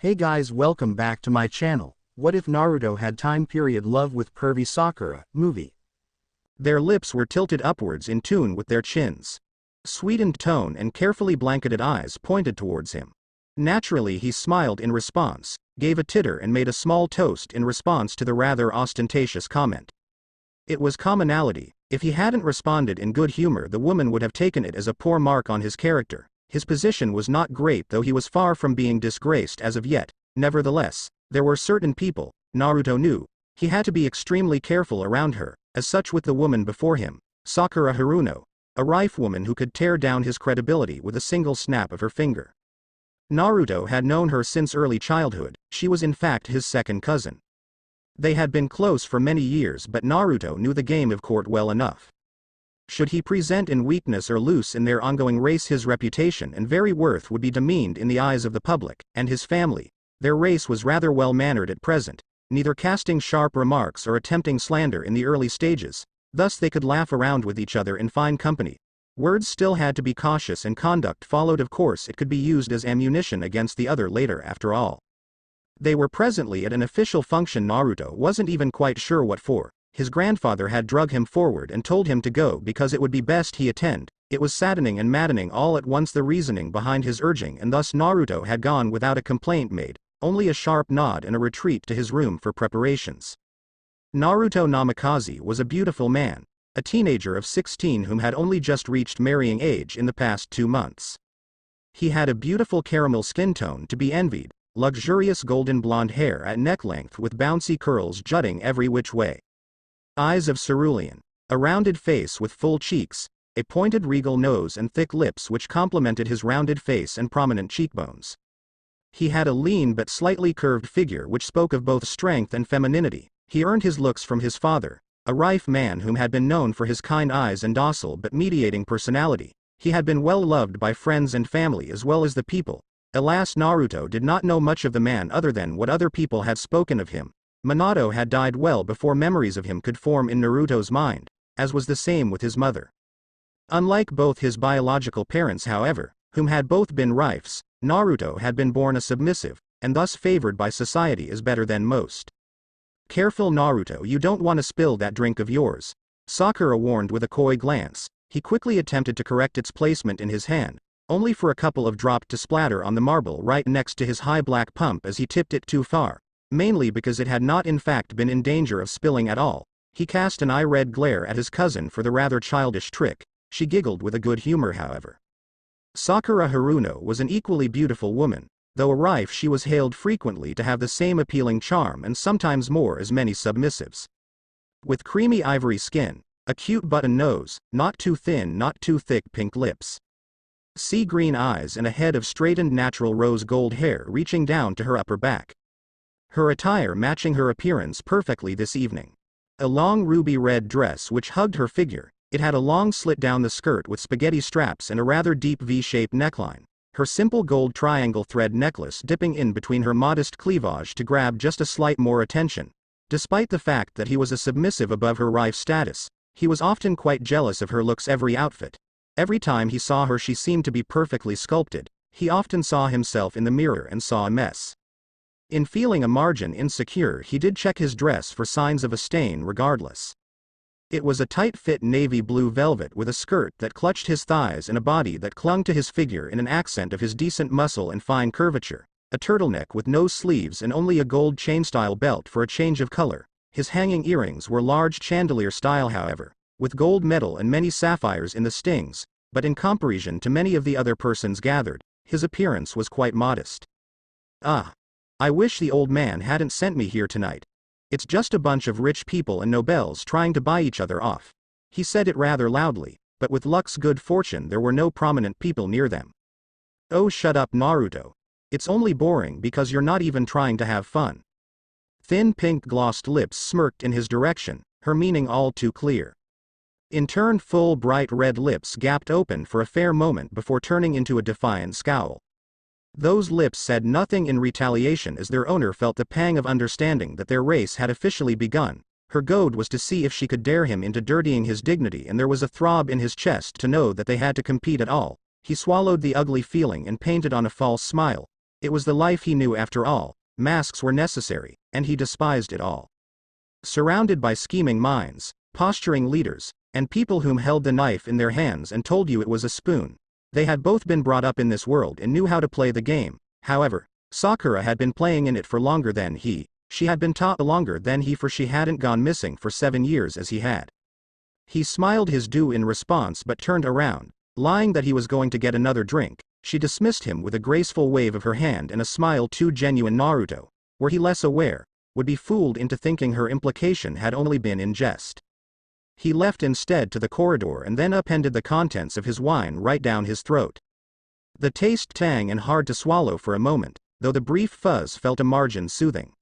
Hey guys, welcome back to my channel. What if Naruto had time period love with pervy Sakura, movie? Their lips were tilted upwards in tune with their chins. Sweetened tone and carefully blanketed eyes pointed towards him. Naturally he smiled in response, gave a titter and made a small toast in response to the rather ostentatious comment. It was commonality. If he hadn't responded in good humor, the woman would have taken it as a poor mark on his character. His position was not great, though he was far from being disgraced as of yet. Nevertheless, there were certain people, Naruto knew, he had to be extremely careful around her, as such with the woman before him, Sakura Haruno, a rife woman who could tear down his credibility with a single snap of her finger. Naruto had known her since early childhood. She was in fact his second cousin. They had been close for many years, but Naruto knew the game of court well enough. Should he present in weakness or loose in their ongoing race, his reputation and very worth would be demeaned in the eyes of the public and his family. Their race was rather well-mannered at present, neither casting sharp remarks or attempting slander in the early stages, thus they could laugh around with each other in fine company. Words still had to be cautious and conduct followed. Of course it could be used as ammunition against the other later after all. They were presently at an official function. Naruto wasn't even quite sure what for. His grandfather had drug him forward and told him to go because it would be best he attend. It was saddening and maddening all at once, the reasoning behind his urging, and thus Naruto had gone without a complaint made, only a sharp nod and a retreat to his room for preparations. Naruto Namikaze was a beautiful man, a teenager of 16 whom had only just reached marrying age in the past 2 months. He had a beautiful caramel skin tone to be envied, luxurious golden blonde hair at neck length with bouncy curls jutting every which way. Eyes of cerulean, a rounded face with full cheeks, a pointed regal nose and thick lips which complemented his rounded face and prominent cheekbones. He had a lean but slightly curved figure which spoke of both strength and femininity. He earned his looks from his father, a rife man whom had been known for his kind eyes and docile but mediating personality. He had been well loved by friends and family as well as the people. Alas, Naruto did not know much of the man other than what other people had spoken of him. Minato had died well before memories of him could form in Naruto's mind, as was the same with his mother. Unlike both his biological parents, however, whom had both been rifes, Naruto had been born a submissive, and thus favored by society as better than most. Careful Naruto, you don't want to spill that drink of yours, Sakura warned with a coy glance. He quickly attempted to correct its placement in his hand, only for a couple of drops to splatter on the marble right next to his high black pump as he tipped it too far. Mainly because it had not in fact been in danger of spilling at all. He cast an eye-red glare at his cousin for the rather childish trick. She giggled with a good humor, however. Sakura Haruno was an equally beautiful woman. Though a rife, she was hailed frequently to have the same appealing charm and sometimes more as many submissives. With creamy ivory skin, a cute button nose, not too thin not too thick pink lips, sea green eyes and a head of straightened natural rose gold hair reaching down to her upper back. Her attire matching her appearance perfectly this evening. A long ruby red dress which hugged her figure, it had a long slit down the skirt with spaghetti straps and a rather deep V-shaped neckline. Her simple gold triangle thread necklace dipping in between her modest cleavage to grab just a slight more attention. Despite the fact that he was a submissive above her rife status, he was often quite jealous of her looks. Every outfit. Every time he saw her she seemed to be perfectly sculpted. He often saw himself in the mirror and saw a mess. In feeling a margin insecure, he did check his dress for signs of a stain regardless. It was a tight-fit navy blue velvet with a skirt that clutched his thighs and a body that clung to his figure in an accent of his decent muscle and fine curvature, a turtleneck with no sleeves and only a gold chain-style belt for a change of color. His hanging earrings were large chandelier style, however, with gold metal and many sapphires in the stings, but in comparison to many of the other persons gathered, his appearance was quite modest. Ah! I wish the old man hadn't sent me here tonight. It's just a bunch of rich people and nobles trying to buy each other off. He said it rather loudly, but with luck's good fortune there were no prominent people near them. Oh, shut up, Naruto. It's only boring because you're not even trying to have fun. Thin pink glossed lips smirked in his direction, her meaning all too clear. In turn, full bright red lips gapped open for a fair moment before turning into a defiant scowl. Those lips said nothing in retaliation as their owner felt the pang of understanding that their race had officially begun. Her goad was to see if she could dare him into dirtying his dignity, and there was a throb in his chest to know that they had to compete at all. He swallowed the ugly feeling and painted on a false smile. It was the life he knew after all. Masks were necessary, and he despised it all. Surrounded by scheming minds, posturing leaders, and people whom held the knife in their hands and told you it was a spoon. They had both been brought up in this world and knew how to play the game. However, Sakura had been playing in it for longer than he. She had been taught longer than he, for she hadn't gone missing for 7 years as he had. He smiled his due in response but turned around, lying that he was going to get another drink. She dismissed him with a graceful wave of her hand and a smile too genuine. Naruto, were he less aware, would be fooled into thinking her implication had only been in jest. He left instead to the corridor and then upended the contents of his wine right down his throat. The taste tang and hard to swallow for a moment, though the brief fuzz felt a margin soothing.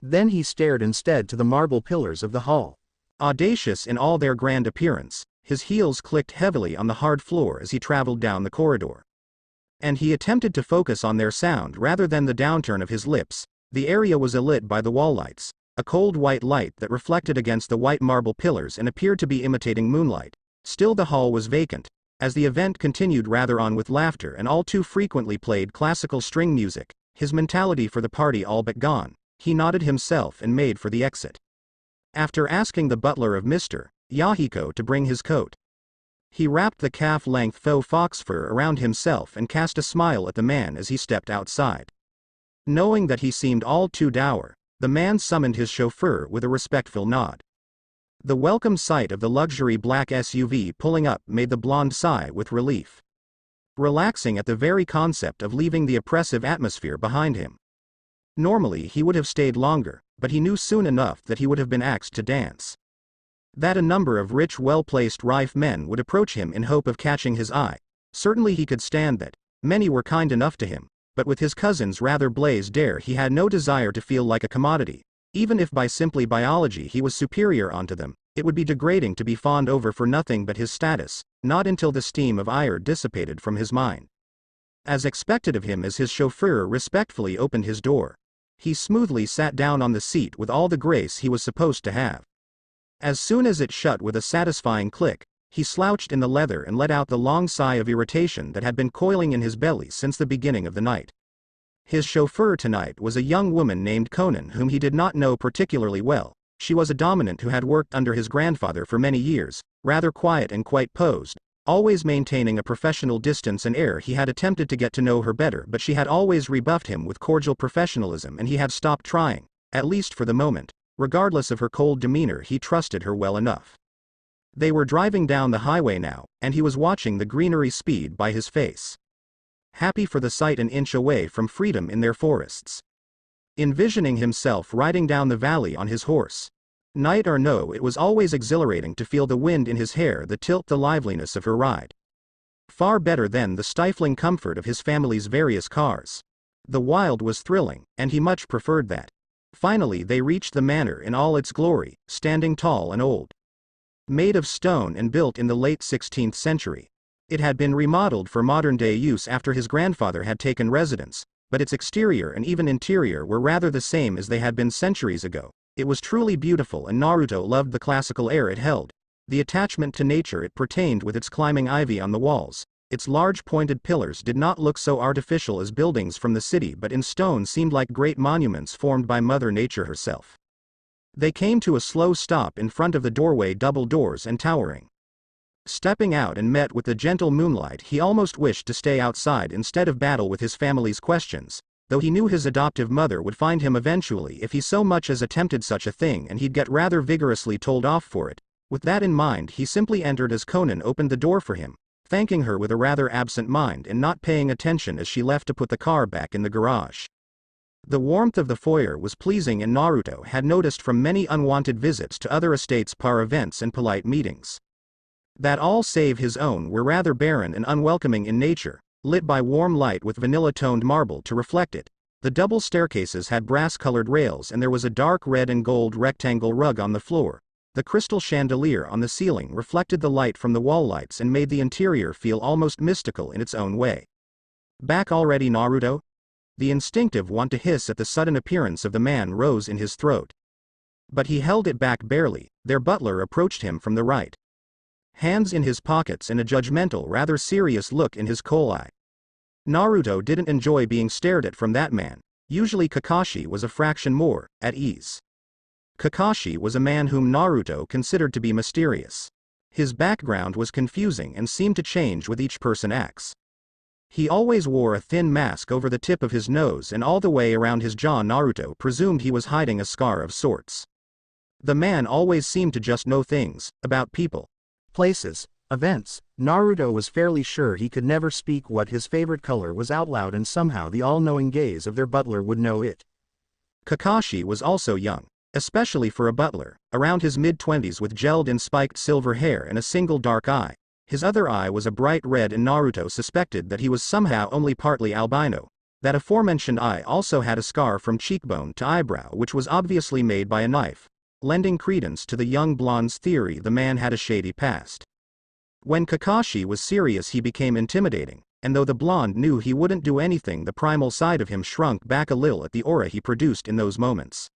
Then he stared instead to the marble pillars of the hall. Audacious in all their grand appearance, his heels clicked heavily on the hard floor as he traveled down the corridor. And he attempted to focus on their sound rather than the downturn of his lips. The area was alit by the wall lights, a cold white light that reflected against the white marble pillars and appeared to be imitating moonlight. Still the hall was vacant, as the event continued rather on with laughter and all too frequently played classical string music, his mentality for the party all but gone. He nodded himself and made for the exit. After asking the butler of Mr. Yahiko to bring his coat, he wrapped the calf-length faux fox fur around himself and cast a smile at the man as he stepped outside. Knowing that he seemed all too dour, the man summoned his chauffeur with a respectful nod. The welcome sight of the luxury black SUV pulling up made the blonde sigh with relief, relaxing at the very concept of leaving the oppressive atmosphere behind him. Normally he would have stayed longer, but he knew soon enough that he would have been asked to dance. That a number of rich, well-placed rife men would approach him in hope of catching his eye. Certainly he could stand that. Many were kind enough to him, but with his cousin's rather blazed air he had no desire to feel like a commodity. Even if by simply biology he was superior onto them, it would be degrading to be fawned over for nothing but his status, not until the steam of ire dissipated from his mind. As expected of him as his chauffeur respectfully opened his door, he smoothly sat down on the seat with all the grace he was supposed to have. As soon as it shut with a satisfying click, he slouched in the leather and let out the long sigh of irritation that had been coiling in his belly since the beginning of the night. His chauffeur tonight was a young woman named Conan whom he did not know particularly well. She was a dominant who had worked under his grandfather for many years, rather quiet and quite posed, always maintaining a professional distance and air. He had attempted to get to know her better, but she had always rebuffed him with cordial professionalism and he had stopped trying, at least for the moment. Regardless of her cold demeanor, he trusted her well enough. They were driving down the highway now, and he was watching the greenery speed by his face, happy for the sight an inch away from freedom in their forests, envisioning himself riding down the valley on his horse. Night or no, it was always exhilarating to feel the wind in his hair, the tilt, the liveliness of her ride. Far better than the stifling comfort of his family's various cars. The wild was thrilling, and he much preferred that. Finally they reached the manor in all its glory, standing tall and old. Made of stone and built in the late 16th century. It had been remodeled for modern-day use after his grandfather had taken residence, but its exterior and even interior were rather the same as they had been centuries ago. It was truly beautiful and Naruto loved the classical air it held, the attachment to nature it pertained with its climbing ivy on the walls. Its large pointed pillars did not look so artificial as buildings from the city, but in stone seemed like great monuments formed by Mother Nature herself. They came to a slow stop in front of the doorway, double doors and towering. Stepping out and met with the gentle moonlight, he almost wished to stay outside instead of battle with his family's questions, though he knew his adoptive mother would find him eventually if he so much as attempted such a thing, and he'd get rather vigorously told off for it. With that in mind, he simply entered as Conan opened the door for him, thanking her with a rather absent mind and not paying attention as she left to put the car back in the garage. The warmth of the foyer was pleasing, and Naruto had noticed from many unwanted visits to other estates, par events and polite meetings, that all save his own were rather barren and unwelcoming in nature, lit by warm light with vanilla-toned marble to reflect it. The double staircases had brass-colored rails and there was a dark red and gold rectangle rug on the floor. The crystal chandelier on the ceiling reflected the light from the wall lights and made the interior feel almost mystical in its own way. Back already, Naruto? The instinctive want to hiss at the sudden appearance of the man rose in his throat. But he held it back barely. Their butler approached him from the right, hands in his pockets and a judgmental, rather serious look in his coal eye. Naruto didn't enjoy being stared at from that man. Usually Kakashi was a fraction more at ease. Kakashi was a man whom Naruto considered to be mysterious. His background was confusing and seemed to change with each person acts. He always wore a thin mask over the tip of his nose and all the way around his jaw. Naruto presumed he was hiding a scar of sorts. The man always seemed to just know things about people, places, events. Naruto was fairly sure he could never speak what his favorite color was out loud, and somehow the all-knowing gaze of their butler would know it. Kakashi was also young, especially for a butler, around his mid-20s with gelled and spiked silver hair and a single dark eye. His other eye was a bright red, and Naruto suspected that he was somehow only partly albino. That aforementioned eye also had a scar from cheekbone to eyebrow which was obviously made by a knife, lending credence to the young blonde's theory the man had a shady past. When Kakashi was serious he became intimidating, and though the blonde knew he wouldn't do anything, the primal side of him shrunk back a little at the aura he produced in those moments.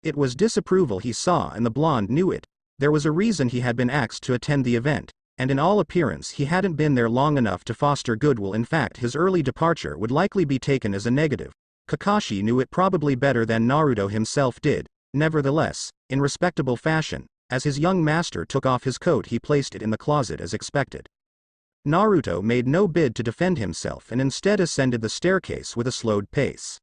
It was disapproval he saw, and the blonde knew it. There was a reason he had been asked to attend the event, and in all appearance he hadn't been there long enough to foster goodwill. In fact, his early departure would likely be taken as a negative. Kakashi knew it probably better than Naruto himself did. Nevertheless, in respectable fashion, as his young master took off his coat he placed it in the closet as expected. Naruto made no bid to defend himself and instead ascended the staircase with a slowed pace.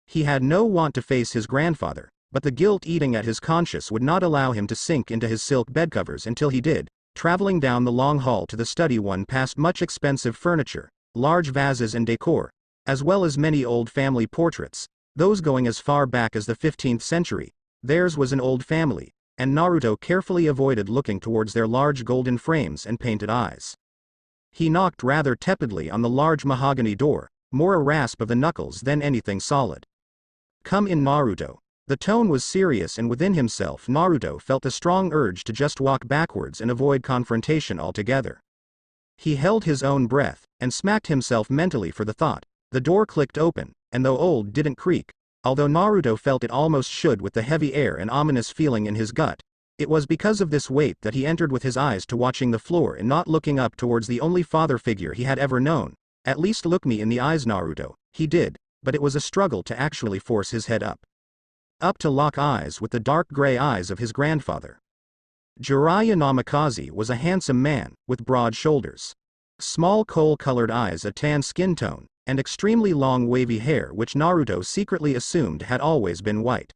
He had no want to face his grandfather, but the guilt eating at his conscience would not allow him to sink into his silk bedcovers until he did. Traveling down the long hall to the study, one passed much expensive furniture, large vases and decor, as well as many old family portraits, those going as far back as the 15th century. Theirs was an old family, and Naruto carefully avoided looking towards their large golden frames and painted eyes. He knocked rather tepidly on the large mahogany door, more a rasp of the knuckles than anything solid. "Come in, Naruto." The tone was serious, and within himself Naruto felt a strong urge to just walk backwards and avoid confrontation altogether. He held his own breath, and smacked himself mentally for the thought. The door clicked open, and though old didn't creak, although Naruto felt it almost should with the heavy air and ominous feeling in his gut. It was because of this weight that he entered with his eyes to watching the floor and not looking up towards the only father figure he had ever known. "At least look me in the eyes, Naruto." He did, but it was a struggle to actually force his head up to lock eyes with the dark gray eyes of his grandfather. Jiraiya Namikaze was a handsome man, with broad shoulders, small coal-colored eyes, a tan skin tone, and extremely long wavy hair which Naruto secretly assumed had always been white.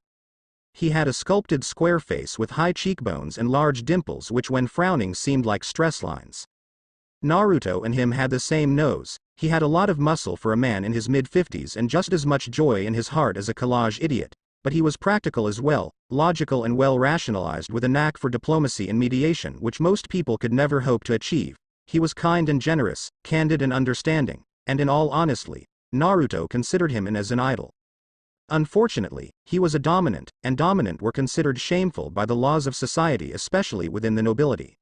He had a sculpted square face with high cheekbones and large dimples which when frowning seemed like stress lines. Naruto and him had the same nose. He had a lot of muscle for a man in his mid-50s and just as much joy in his heart as a collage idiot. But he was practical as well, logical and well rationalized, with a knack for diplomacy and mediation which most people could never hope to achieve. He was kind and generous, candid and understanding, and in all honesty, Naruto considered him as an idol. Unfortunately, he was a dominant, and dominant were considered shameful by the laws of society, especially within the nobility.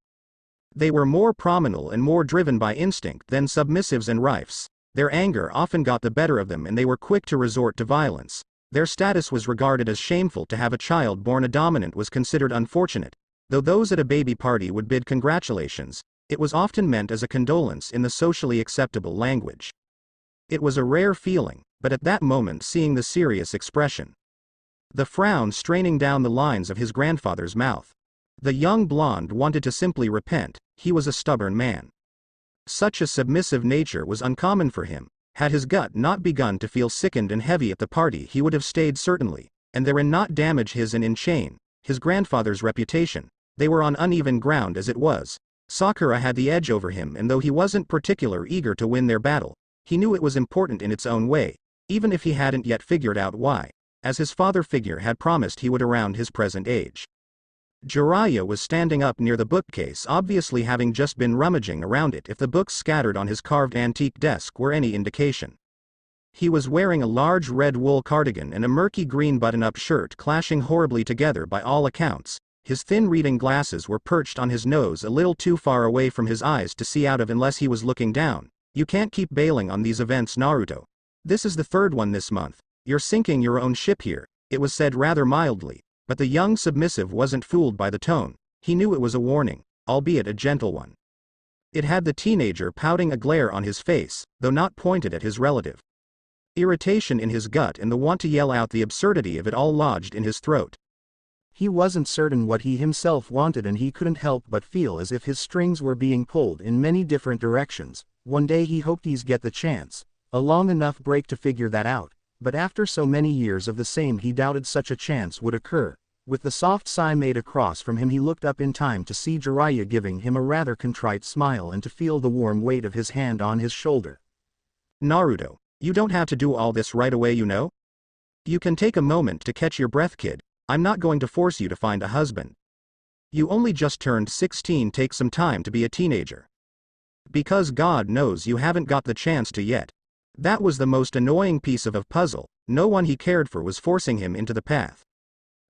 They were more prominent and more driven by instinct than submissives and riffs. Their anger often got the better of them and they were quick to resort to violence. Their status was regarded as shameful. To have a child born a dominant was considered unfortunate. Though those at a baby party would bid congratulations, it was often meant as a condolence in the socially acceptable language. It was a rare feeling, but at that moment seeing the serious expression, the frown straining down the lines of his grandfather's mouth, the young blonde wanted to simply repent. He was a stubborn man. Such a submissive nature was uncommon for him. Had his gut not begun to feel sickened and heavy at the party, he would have stayed certainly, and therein not damage his and in chain his grandfather's reputation. They were on uneven ground as it was. Sakura had the edge over him, and though he wasn't particularly eager to win their battle, he knew it was important in its own way, even if he hadn't yet figured out why, as his father figure had promised he would around his present age. Jiraiya was standing up near the bookcase, obviously having just been rummaging around it, if the books scattered on his carved antique desk were any indication. He was wearing a large red wool cardigan and a murky green button-up shirt clashing horribly together by all accounts. His thin reading glasses were perched on his nose a little too far away from his eyes to see out of unless he was looking down. "You can't keep bailing on these events, Naruto. This is the third one this month. You're sinking your own ship here," it was said rather mildly. But the young submissive wasn't fooled by the tone. He knew it was a warning, albeit a gentle one. It had the teenager pouting a glare on his face, though not pointed at his relative. Irritation in his gut and the want to yell out the absurdity of it all lodged in his throat. He wasn't certain what he himself wanted, and he couldn't help but feel as if his strings were being pulled in many different directions. One day he hoped he'd get the chance, a long enough break to figure that out, but after so many years of the same he doubted such a chance would occur. With the soft sigh made across from him, he looked up in time to see Jiraiya giving him a rather contrite smile and to feel the warm weight of his hand on his shoulder. "Naruto, you don't have to do all this right away, you know? You can take a moment to catch your breath, kid. I'm not going to force you to find a husband. You only just turned 16, take some time to be a teenager. Because God knows you haven't got the chance to yet." That was the most annoying piece of a puzzle. No one he cared for was forcing him into the path.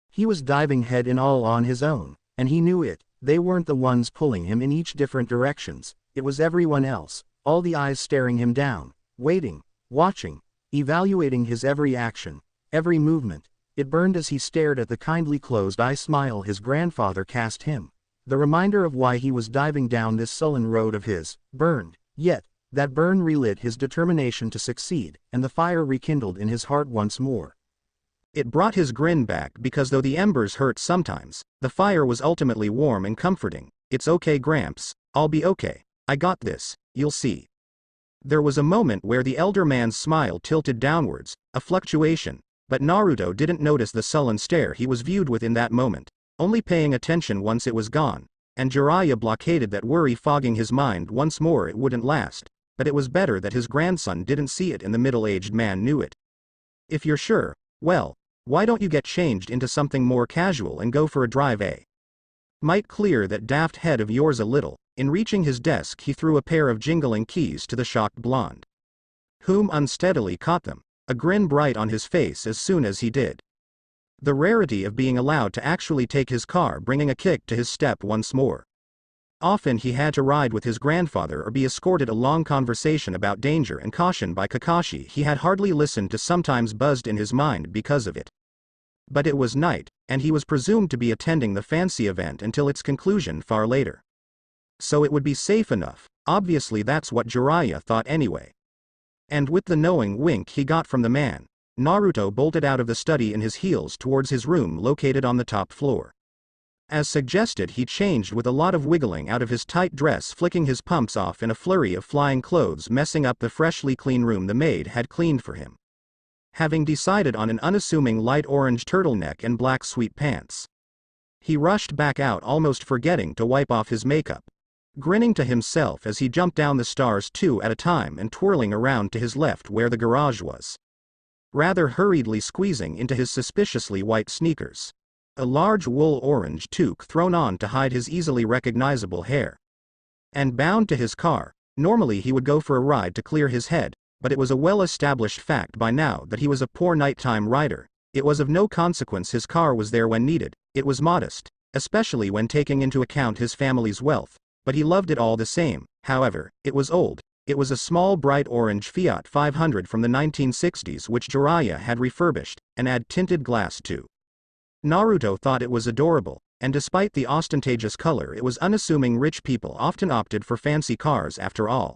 He was diving head and all on his own, and he knew it. They weren't the ones pulling him in each different directions, it was everyone else, all the eyes staring him down, waiting, watching, evaluating his every action, every movement. It burned as he stared at the kindly closed-eye smile his grandfather cast him. The reminder of why he was diving down this sullen road of his, burned, yet, that burn relit his determination to succeed, and the fire rekindled in his heart once more. It brought his grin back because though the embers hurt sometimes, the fire was ultimately warm and comforting. "It's okay, Gramps, I'll be okay. I got this, you'll see." There was a moment where the elder man's smile tilted downwards, a fluctuation, but Naruto didn't notice the sullen stare he was viewed with in that moment, only paying attention once it was gone, and Jiraiya blockaded that worry fogging his mind once more. It wouldn't last, but it was better that his grandson didn't see it and the middle-aged man knew it. "If you're sure, well, why don't you get changed into something more casual and go for a drive, eh? Might clear that daft head of yours a little." In reaching his desk he threw a pair of jingling keys to the shocked blonde, whom unsteadily caught them, a grin bright on his face as soon as he did. The rarity of being allowed to actually take his car bringing a kick to his step once more. Often he had to ride with his grandfather or be escorted a long conversation about danger and caution by Kakashi he had hardly listened to, sometimes buzzed in his mind because of it. But it was night, and he was presumed to be attending the fancy event until its conclusion far later. So it would be safe enough. Obviously that's what Jiraiya thought anyway. And with the knowing wink he got from the man, Naruto bolted out of the study in his heels towards his room located on the top floor. As suggested, he changed with a lot of wiggling out of his tight dress, flicking his pumps off in a flurry of flying clothes, messing up the freshly clean room the maid had cleaned for him. Having decided on an unassuming light orange turtleneck and black sweat pants, he rushed back out, almost forgetting to wipe off his makeup, grinning to himself as he jumped down the stairs 2 at a time and twirling around to his left where the garage was, rather hurriedly squeezing into his suspiciously white sneakers, a large wool orange toque thrown on to hide his easily recognizable hair, and bound to his car. Normally he would go for a ride to clear his head, but it was a well-established fact by now that he was a poor nighttime rider. It was of no consequence his car was there when needed. It was modest, especially when taking into account his family's wealth, but he loved it all the same. However, it was old. It was a small bright orange Fiat 500 from the 1960s which Jiraiya had refurbished, and add tinted glass to. Naruto thought it was adorable, and despite the ostentatious color, it was unassuming. Rich people often opted for fancy cars after all.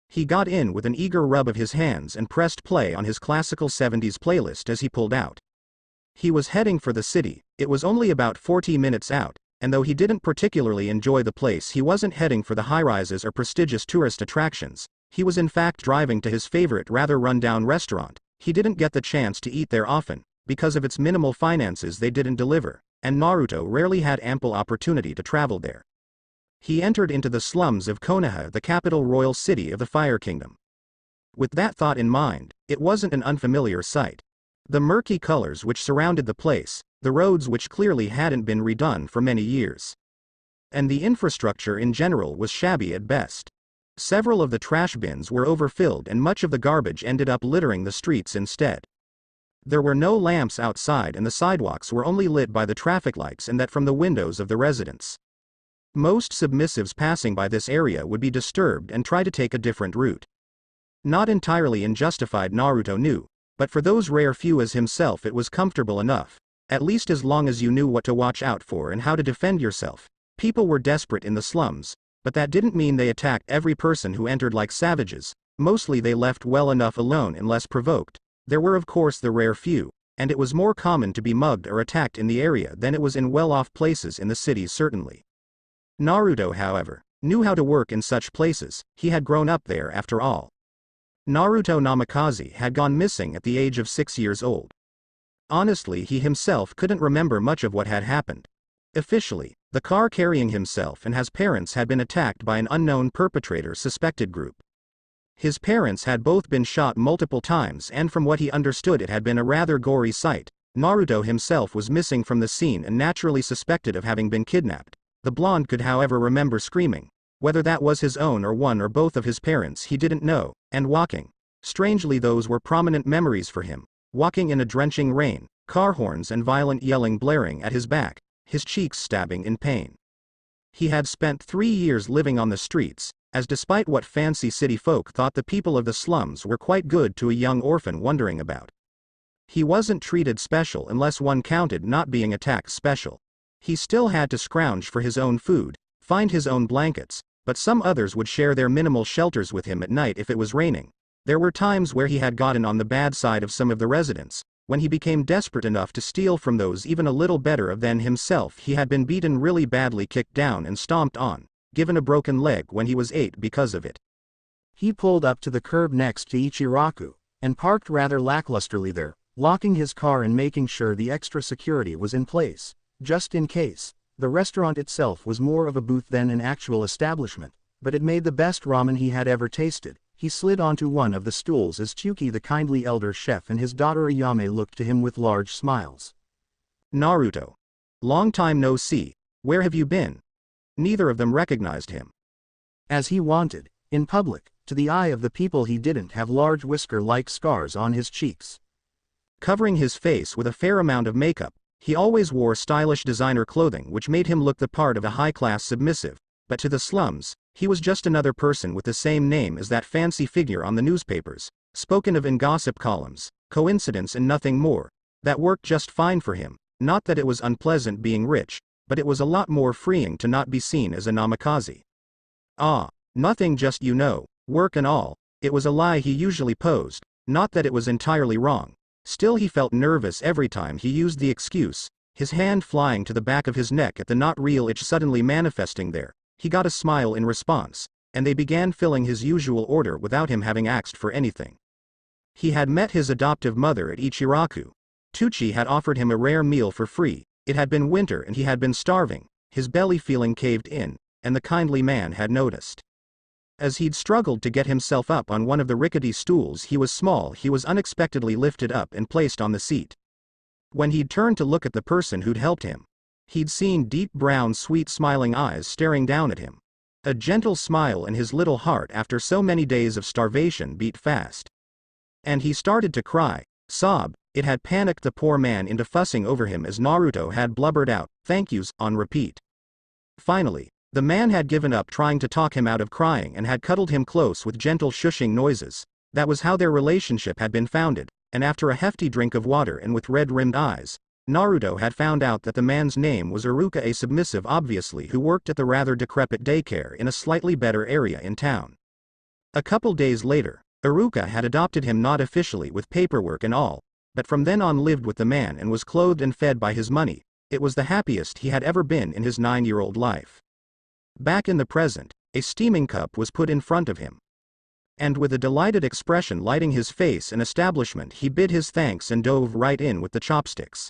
He got in with an eager rub of his hands and pressed play on his classical 70s playlist as he pulled out. He was heading for the city. It was only about 40 minutes out, and though he didn't particularly enjoy the place, he wasn't heading for the high-rises or prestigious tourist attractions. He was in fact driving to his favorite rather run-down restaurant. He didn't get the chance to eat there often, because of its minimal finances they didn't deliver, and Naruto rarely had ample opportunity to travel there. He entered into the slums of Konoha, the capital royal city of the Fire Kingdom. With that thought in mind, it wasn't an unfamiliar sight. The murky colors which surrounded the place, the roads which clearly hadn't been redone for many years, and the infrastructure in general was shabby at best. Several of the trash bins were overfilled and much of the garbage ended up littering the streets instead. There were no lamps outside and the sidewalks were only lit by the traffic lights and that from the windows of the residents. Most submissives passing by this area would be disturbed and try to take a different route. Not entirely unjustified, Naruto knew, but for those rare few as himself it was comfortable enough, at least as long as you knew what to watch out for and how to defend yourself. People were desperate in the slums, But that didn't mean they attacked every person who entered like savages. Mostly they left well enough alone unless provoked. There were of course the rare few, and it was more common to be mugged or attacked in the area than it was in well-off places in the cities certainly. Naruto, however, knew how to work in such places. He had grown up there after all. Naruto Namikaze had gone missing at the age of 6 years old. Honestly, he himself couldn't remember much of what had happened. Officially, the car carrying himself and his parents had been attacked by an unknown perpetrator suspected group. His parents had both been shot multiple times, and from what he understood it had been a rather gory sight. Naruto himself was missing from the scene and naturally suspected of having been kidnapped. The blonde could however remember screaming. Whether that was his own or one or both of his parents he didn't know, and walking. Strangely, those were prominent memories for him. Walking in a drenching rain, car horns and violent yelling blaring at his back, his cheeks stabbing in pain. He had spent 3 years living on the streets, as despite what fancy city folk thought, the people of the slums were quite good to a young orphan wandering about. He wasn't treated special unless one counted not being attacked special. He still had to scrounge for his own food, find his own blankets, but some others would share their minimal shelters with him at night if it was raining. There were times where he had gotten on the bad side of some of the residents, when he became desperate enough to steal from those even a little better than himself. He had been beaten really badly, kicked down and stomped on, given a broken leg when he was 8 because of it. He pulled up to the curb next to Ichiraku, and parked rather lacklusterly there, locking his car and making sure the extra security was in place, just in case. The restaurant itself was more of a booth than an actual establishment, but it made the best ramen he had ever tasted. He slid onto one of the stools as Chuki, the kindly elder chef, and his daughter Ayame looked to him with large smiles. Naruto. Long time no see, where have you been? Neither of them recognized him. As he wanted, in public, to the eye of the people he didn't have large whisker-like scars on his cheeks. Covering his face with a fair amount of makeup, he always wore stylish designer clothing which made him look the part of a high-class submissive, but to the slums, he was just another person with the same name as that fancy figure on the newspapers, spoken of in gossip columns. Coincidence and nothing more. That worked just fine for him. Not that it was unpleasant being rich, but it was a lot more freeing to not be seen as a namikaze. Ah, nothing, just work and all. It was a lie he usually posed, not that it was entirely wrong. Still, he felt nervous every time he used the excuse, his hand flying to the back of his neck at the not real itch suddenly manifesting there. He got a smile in response, and they began filling his usual order without him having asked for anything. He had met his adoptive mother at Ichiraku. Tucci had offered him a rare meal for free. It had been winter and he had been starving, his belly feeling caved in, and the kindly man had noticed. As he'd struggled to get himself up on one of the rickety stools, he was unexpectedly lifted up and placed on the seat. When he'd turned to look at the person who'd helped him, he'd seen deep brown, sweet smiling eyes staring down at him. A gentle smile in his little heart after so many days of starvation beat fast. And he started to cry, sob. It had panicked the poor man into fussing over him as Naruto had blubbered out, "Thank yous," on repeat. Finally, the man had given up trying to talk him out of crying and had cuddled him close with gentle shushing noises. That was how their relationship had been founded, and after a hefty drink of water and with red-rimmed eyes, Naruto had found out that the man's name was Iruka, a submissive obviously who worked at the rather decrepit daycare in a slightly better area in town. A couple days later, Iruka had adopted him, not officially with paperwork and all, but from then on lived with the man and was clothed and fed by his money. It was the happiest he had ever been in his 9-year-old life. Back in the present, a steaming cup was put in front of him. And with a delighted expression lighting his face and establishment, he bid his thanks and dove right in with the chopsticks.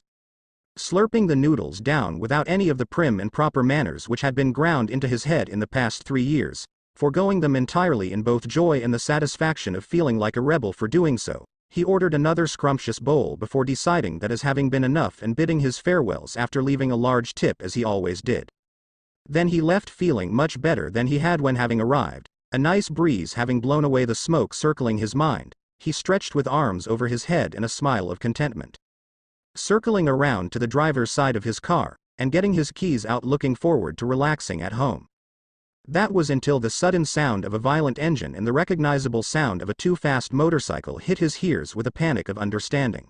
Slurping the noodles down without any of the prim and proper manners which had been ground into his head in the past 3 years, foregoing them entirely in both joy and the satisfaction of feeling like a rebel for doing so, he ordered another scrumptious bowl before deciding that as having been enough and bidding his farewells after leaving a large tip as he always did. Then he left feeling much better than he had when having arrived, a nice breeze having blown away the smoke circling his mind. He stretched with arms over his head and a smile of contentment. Circling around to the driver's side of his car, and getting his keys out, looking forward to relaxing at home. That was until the sudden sound of a violent engine and the recognizable sound of a too-fast motorcycle hit his ears with a panic of understanding.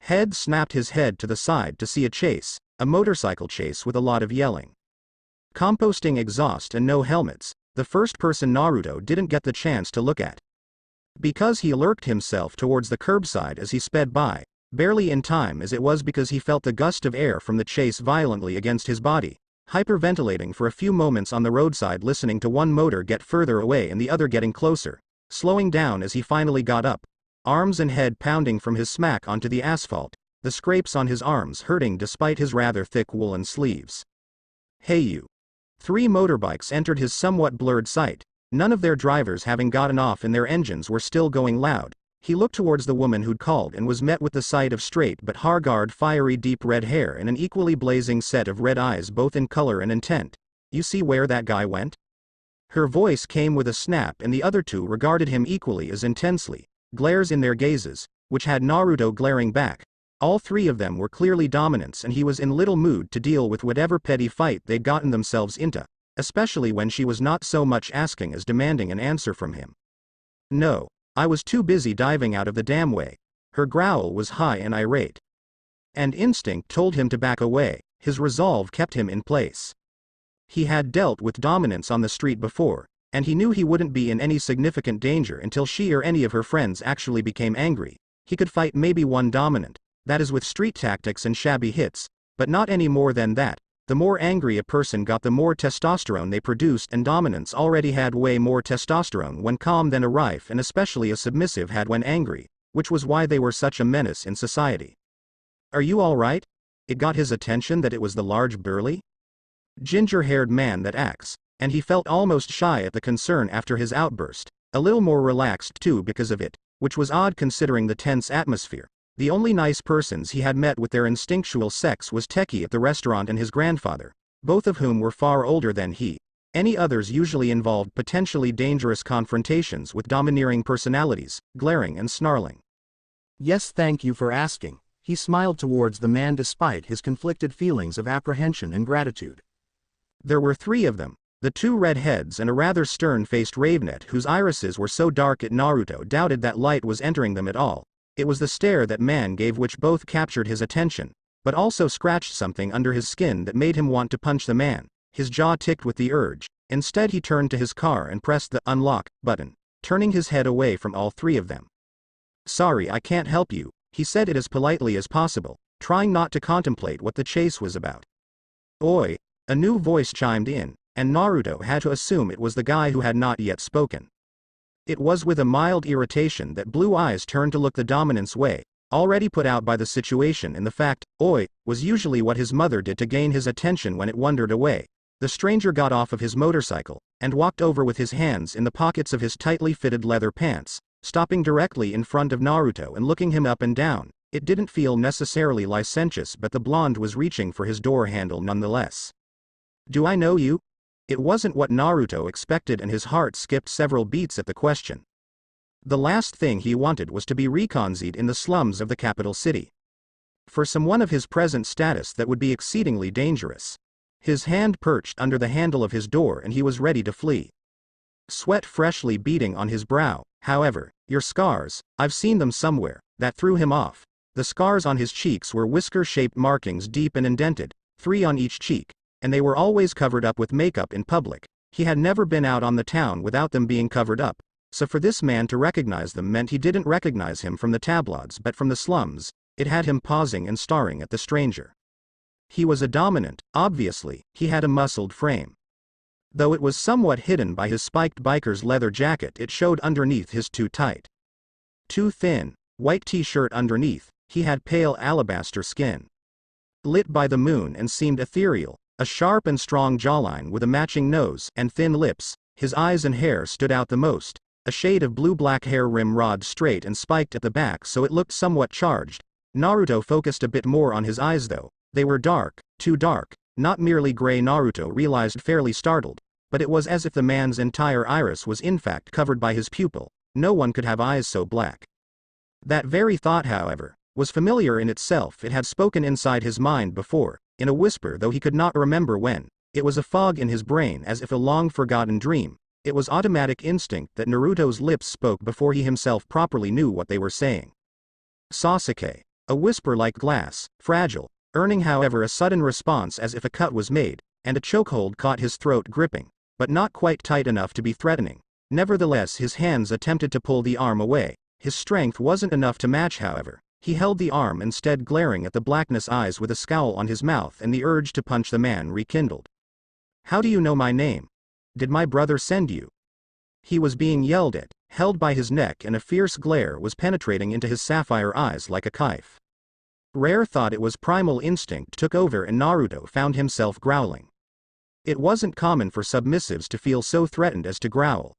Head snapped his head to the side to see a motorcycle chase with a lot of yelling. Composting exhaust and no helmets, the first person Naruto didn't get the chance to look at. Because he lurked himself towards the curbside as he sped by, barely in time as it was because he felt the gust of air from the chase violently against his body, hyperventilating for a few moments on the roadside listening to one motor get further away and the other getting closer, slowing down as he finally got up, arms and head pounding from his smack onto the asphalt, the scrapes on his arms hurting despite his rather thick woolen sleeves. Hey you. 3 motorbikes entered his somewhat blurred sight, none of their drivers having gotten off and their engines were still going loud. He looked towards the woman who'd called and was met with the sight of straight but hard fiery deep red hair and an equally blazing set of red eyes both in color and intent. You see where that guy went? Her voice came with a snap and the other two regarded him equally as intensely, glares in their gazes, which had Naruto glaring back. All 3 of them were clearly dominants and he was in little mood to deal with whatever petty fight they'd gotten themselves into, especially when she was not so much asking as demanding an answer from him. No, I was too busy diving out of the damn way. Her growl was high and irate. And instinct told him to back away, his resolve kept him in place. He had dealt with dominance on the street before, and he knew he wouldn't be in any significant danger until she or any of her friends actually became angry. He could fight maybe one dominant, that is with street tactics and shabby hits, but not any more than that. The more angry a person got the more testosterone they produced and dominants already had way more testosterone when calm than a rife and especially a submissive had when angry, which was why they were such a menace in society. Are you alright? It got his attention that it was the large burly, ginger-haired man that acts, and he felt almost shy at the concern after his outburst, a little more relaxed too because of it, which was odd considering the tense atmosphere. The only nice persons he had met with their instinctual sex was Teki at the restaurant and his grandfather, both of whom were far older than he. Any others usually involved potentially dangerous confrontations with domineering personalities, glaring and snarling. Yes, thank you for asking. He smiled towards the man despite his conflicted feelings of apprehension and gratitude. There were 3 of them, the 2 redheads and a rather stern-faced ravenet whose irises were so dark that Naruto doubted that light was entering them at all. It was the stare that man gave which both captured his attention, but also scratched something under his skin that made him want to punch the man. His jaw ticked with the urge. Instead he turned to his car and pressed the unlock button, turning his head away from all 3 of them. Sorry, I can't help you, he said it as politely as possible, trying not to contemplate what the chase was about. Oi, a new voice chimed in, and Naruto had to assume it was the guy who had not yet spoken. It was with a mild irritation that Blue Eyes turned to look the dominant's way, already put out by the situation and the fact, oi, was usually what his mother did to gain his attention when it wandered away. The stranger got off of his motorcycle, and walked over with his hands in the pockets of his tightly fitted leather pants, stopping directly in front of Naruto and looking him up and down. It didn't feel necessarily licentious but the blonde was reaching for his door handle nonetheless. Do I know you? It wasn't what Naruto expected and his heart skipped several beats at the question. The last thing he wanted was to be reconsied in the slums of the capital city. For someone of his present status that would be exceedingly dangerous. His hand perched under the handle of his door and he was ready to flee. Sweat freshly beading on his brow, however, your scars, I've seen them somewhere, that threw him off. The scars on his cheeks were whisker-shaped markings deep and indented, 3 on each cheek, and they were always covered up with makeup in public. He had never been out on the town without them being covered up, so for this man to recognize them meant he didn't recognize him from the tabloids but from the slums. It had him pausing and staring at the stranger. He was a dominant, obviously, he had a muscled frame. Though it was somewhat hidden by his spiked biker's leather jacket, it showed underneath his too tight, too thin, white t-shirt underneath. He had pale alabaster skin, lit by the moon and seemed ethereal. A sharp and strong jawline with a matching nose and thin lips, his eyes and hair stood out the most, a shade of blue-black hair rim rod straight and spiked at the back so it looked somewhat charged. Naruto focused a bit more on his eyes though, they were dark, too dark, not merely gray. Naruto realized fairly startled, but it was as if the man's entire iris was in fact covered by his pupil. No one could have eyes so black. That very thought, however, was familiar in itself. It had spoken inside his mind before, in a whisper though he could not remember when. It was a fog in his brain as if a long-forgotten dream. It was automatic instinct that Naruto's lips spoke before he himself properly knew what they were saying. Sasuke. A whisper like glass, fragile, earning however a sudden response as if a cut was made. and a chokehold caught his throat gripping, but not quite tight enough to be threatening. Nevertheless, his hands attempted to pull the arm away. His strength wasn't enough to match, however. He held the arm instead, glaring at the blackness eyes with a scowl on his mouth, and the urge to punch the man rekindled. "How do you know my name? Did my brother send you?" He was being yelled at, held by his neck, and a fierce glare was penetrating into his sapphire eyes like a knife. Rare thought it was primal instinct took over, and Naruto found himself growling. It wasn't common for submissives to feel so threatened as to growl.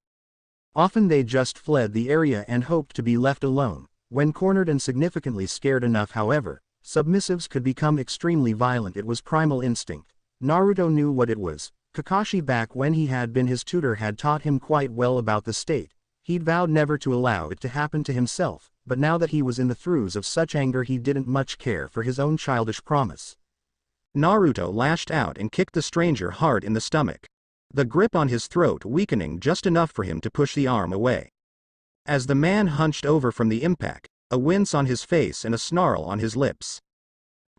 Often they just fled the area and hoped to be left alone. When cornered and significantly scared enough, however, submissives could become extremely violent. It was primal instinct. Naruto knew what it was. Kakashi, back when he had been his tutor, had taught him quite well about the state. He'd vowed never to allow it to happen to himself, but now that he was in the throes of such anger, he didn't much care for his own childish promise. Naruto lashed out and kicked the stranger hard in the stomach, the grip on his throat weakening just enough for him to push the arm away. As the man hunched over from the impact, a wince on his face and a snarl on his lips.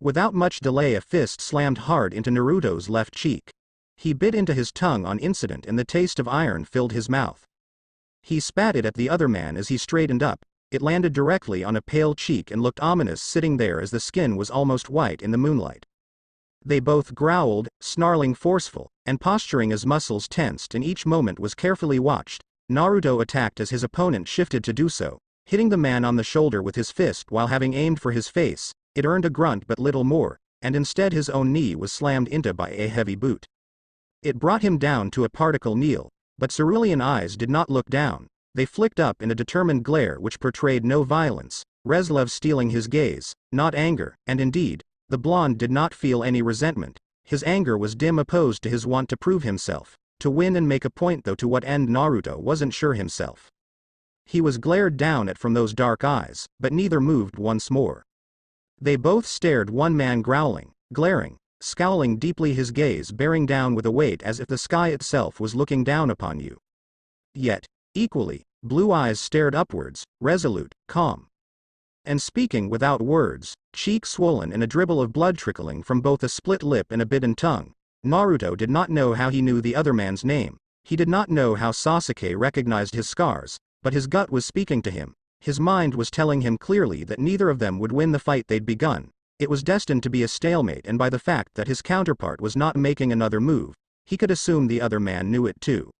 Without much delay, a fist slammed hard into Naruto's left cheek. He bit into his tongue on incident, and the taste of iron filled his mouth. He spat it at the other man as he straightened up. It landed directly on a pale cheek and looked ominous sitting there as the skin was almost white in the moonlight. They both growled, snarling forceful, and posturing as muscles tensed, and each moment was carefully watched. Naruto attacked as his opponent shifted to do so, hitting the man on the shoulder with his fist while having aimed for his face. It earned a grunt but little more, and instead his own knee was slammed into by a heavy boot. It brought him down to a particle kneel, but cerulean eyes did not look down. They flicked up in a determined glare which portrayed no violence, Reslev stealing his gaze, not anger, and indeed, the blonde did not feel any resentment. His anger was dim, opposed to his want to prove himself, to win and make a point, though to what end Naruto wasn't sure himself. He was glared down at from those dark eyes, but neither moved once more. They both stared, one man growling, glaring, scowling deeply, his gaze bearing down with a weight as if the sky itself was looking down upon you. Yet, equally, blue eyes stared upwards, resolute, calm. And speaking without words, cheek swollen and a dribble of blood trickling from both a split lip and a bitten tongue. Naruto did not know how he knew the other man's name. He did not know how Sasuke recognized his scars, but his gut was speaking to him. His mind was telling him clearly that neither of them would win the fight they'd begun. It was destined to be a stalemate, and by the fact that his counterpart was not making another move, he could assume the other man knew it too.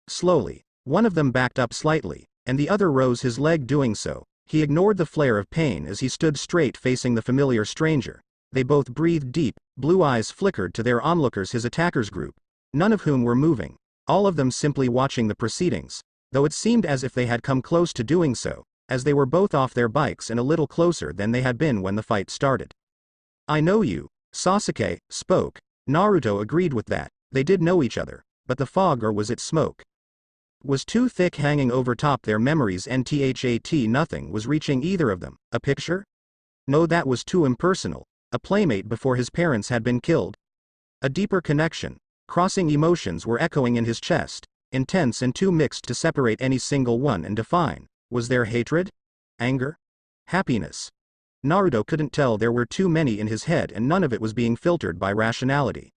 Slowly, one of them backed up slightly, and the other rose his leg, doing so. He ignored the flare of pain as he stood straight facing the familiar stranger. They both breathed deep, blue eyes flickered to their onlookers, his attackers group, none of whom were moving, all of them simply watching the proceedings, though it seemed as if they had come close to doing so, as they were both off their bikes and a little closer than they had been when the fight started. "I know you," Sasuke spoke. Naruto agreed with that. They did know each other, but the fog, or was it smoke, was too thick, hanging over top their memories. Nthat nothing was reaching either of them. A picture? No, that was too impersonal. A playmate before his parents had been killed? A deeper connection. Crossing emotions were echoing in his chest, intense and too mixed to separate any single one and define. Was there hatred? Anger? Happiness? Naruto couldn't tell. There were too many in his head, and none of it was being filtered by rationality.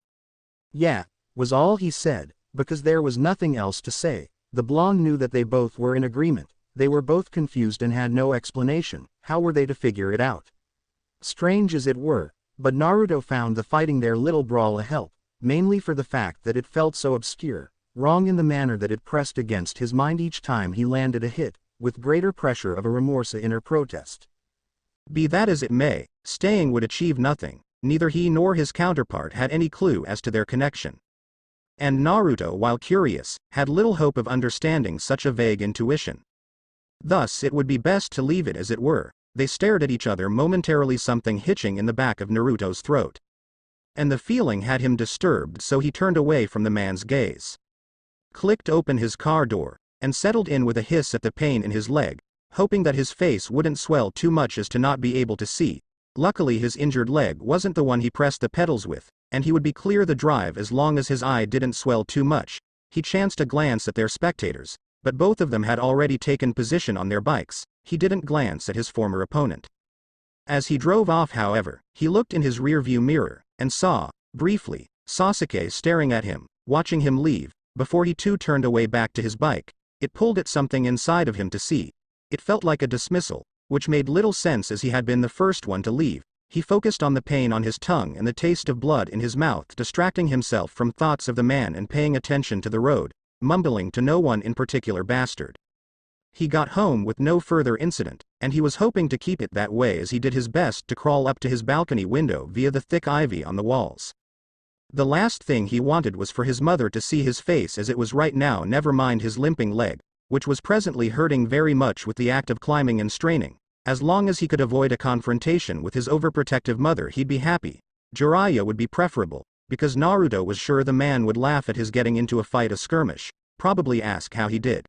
"Yeah," was all he said, because there was nothing else to say. The blonde knew that they both were in agreement. They were both confused and had no explanation. How were they to figure it out? Strange as it were, but Naruto found the fighting their little brawl a help, mainly for the fact that it felt so obscure, wrong in the manner that it pressed against his mind each time he landed a hit, with greater pressure of a remorse, a inner protest. Be that as it may, staying would achieve nothing. Neither he nor his counterpart had any clue as to their connection. And Naruto, while curious, had little hope of understanding such a vague intuition. Thus it would be best to leave it as it were. They stared at each other momentarily, something hitching in the back of Naruto's throat. And the feeling had him disturbed, so he turned away from the man's gaze. Clicked open his car door, and settled in with a hiss at the pain in his leg, hoping that his face wouldn't swell too much as to not be able to see. Luckily his injured leg wasn't the one he pressed the pedals with, and he would be clear the drive as long as his eye didn't swell too much. He chanced a glance at their spectators, but both of them had already taken position on their bikes. He didn't glance at his former opponent. As he drove off, however, he looked in his rearview mirror, and saw, briefly, Sasuke staring at him, watching him leave, before he too turned away back to his bike. It pulled at something inside of him to see. It felt like a dismissal, which made little sense as he had been the first one to leave. He focused on the pain on his tongue and the taste of blood in his mouth, distracting himself from thoughts of the man and paying attention to the road, mumbling to no one in particular. Bastard. He got home with no further incident, and he was hoping to keep it that way as he did his best to crawl up to his balcony window via the thick ivy on the walls. The last thing he wanted was for his mother to see his face as it was right now, never mind his limping leg, which was presently hurting very much with the act of climbing and straining. As long as he could avoid a confrontation with his overprotective mother, he'd be happy. Jiraiya would be preferable, because Naruto was sure the man would laugh at his getting into a skirmish, probably ask how he did.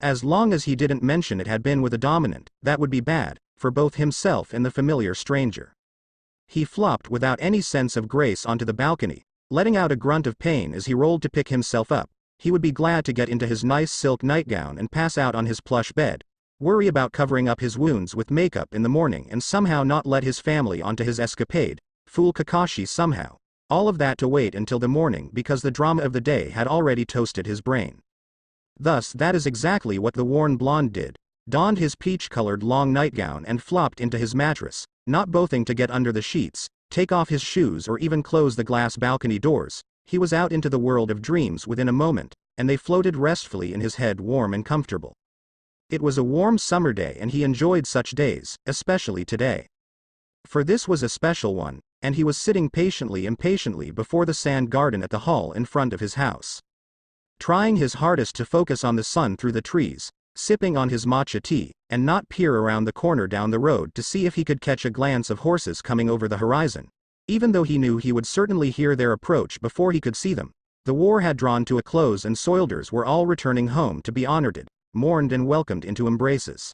As long as he didn't mention it had been with a dominant, that would be bad, for both himself and the familiar stranger. He flopped without any sense of grace onto the balcony, letting out a grunt of pain as he rolled to pick himself up. He would be glad to get into his nice silk nightgown and pass out on his plush bed, worry about covering up his wounds with makeup in the morning and somehow not let his family onto his escapade, fool Kakashi somehow. All of that to wait until the morning because the drama of the day had already toasted his brain. Thus that is exactly what the worn blonde did, donned his peach-colored long nightgown and flopped into his mattress, not bothering to get under the sheets, take off his shoes or even close the glass balcony doors. He was out into the world of dreams within a moment, and they floated restfully in his head, warm and comfortable. It was a warm summer day and he enjoyed such days, especially today. For this was a special one, and he was sitting impatiently before the sand garden at the hall in front of his house. Trying his hardest to focus on the sun through the trees, sipping on his matcha tea, and not peer around the corner down the road to see if he could catch a glance of horses coming over the horizon. Even though he knew he would certainly hear their approach before he could see them, the war had drawn to a close and soldiers were all returning home to be honored, mourned and welcomed into embraces.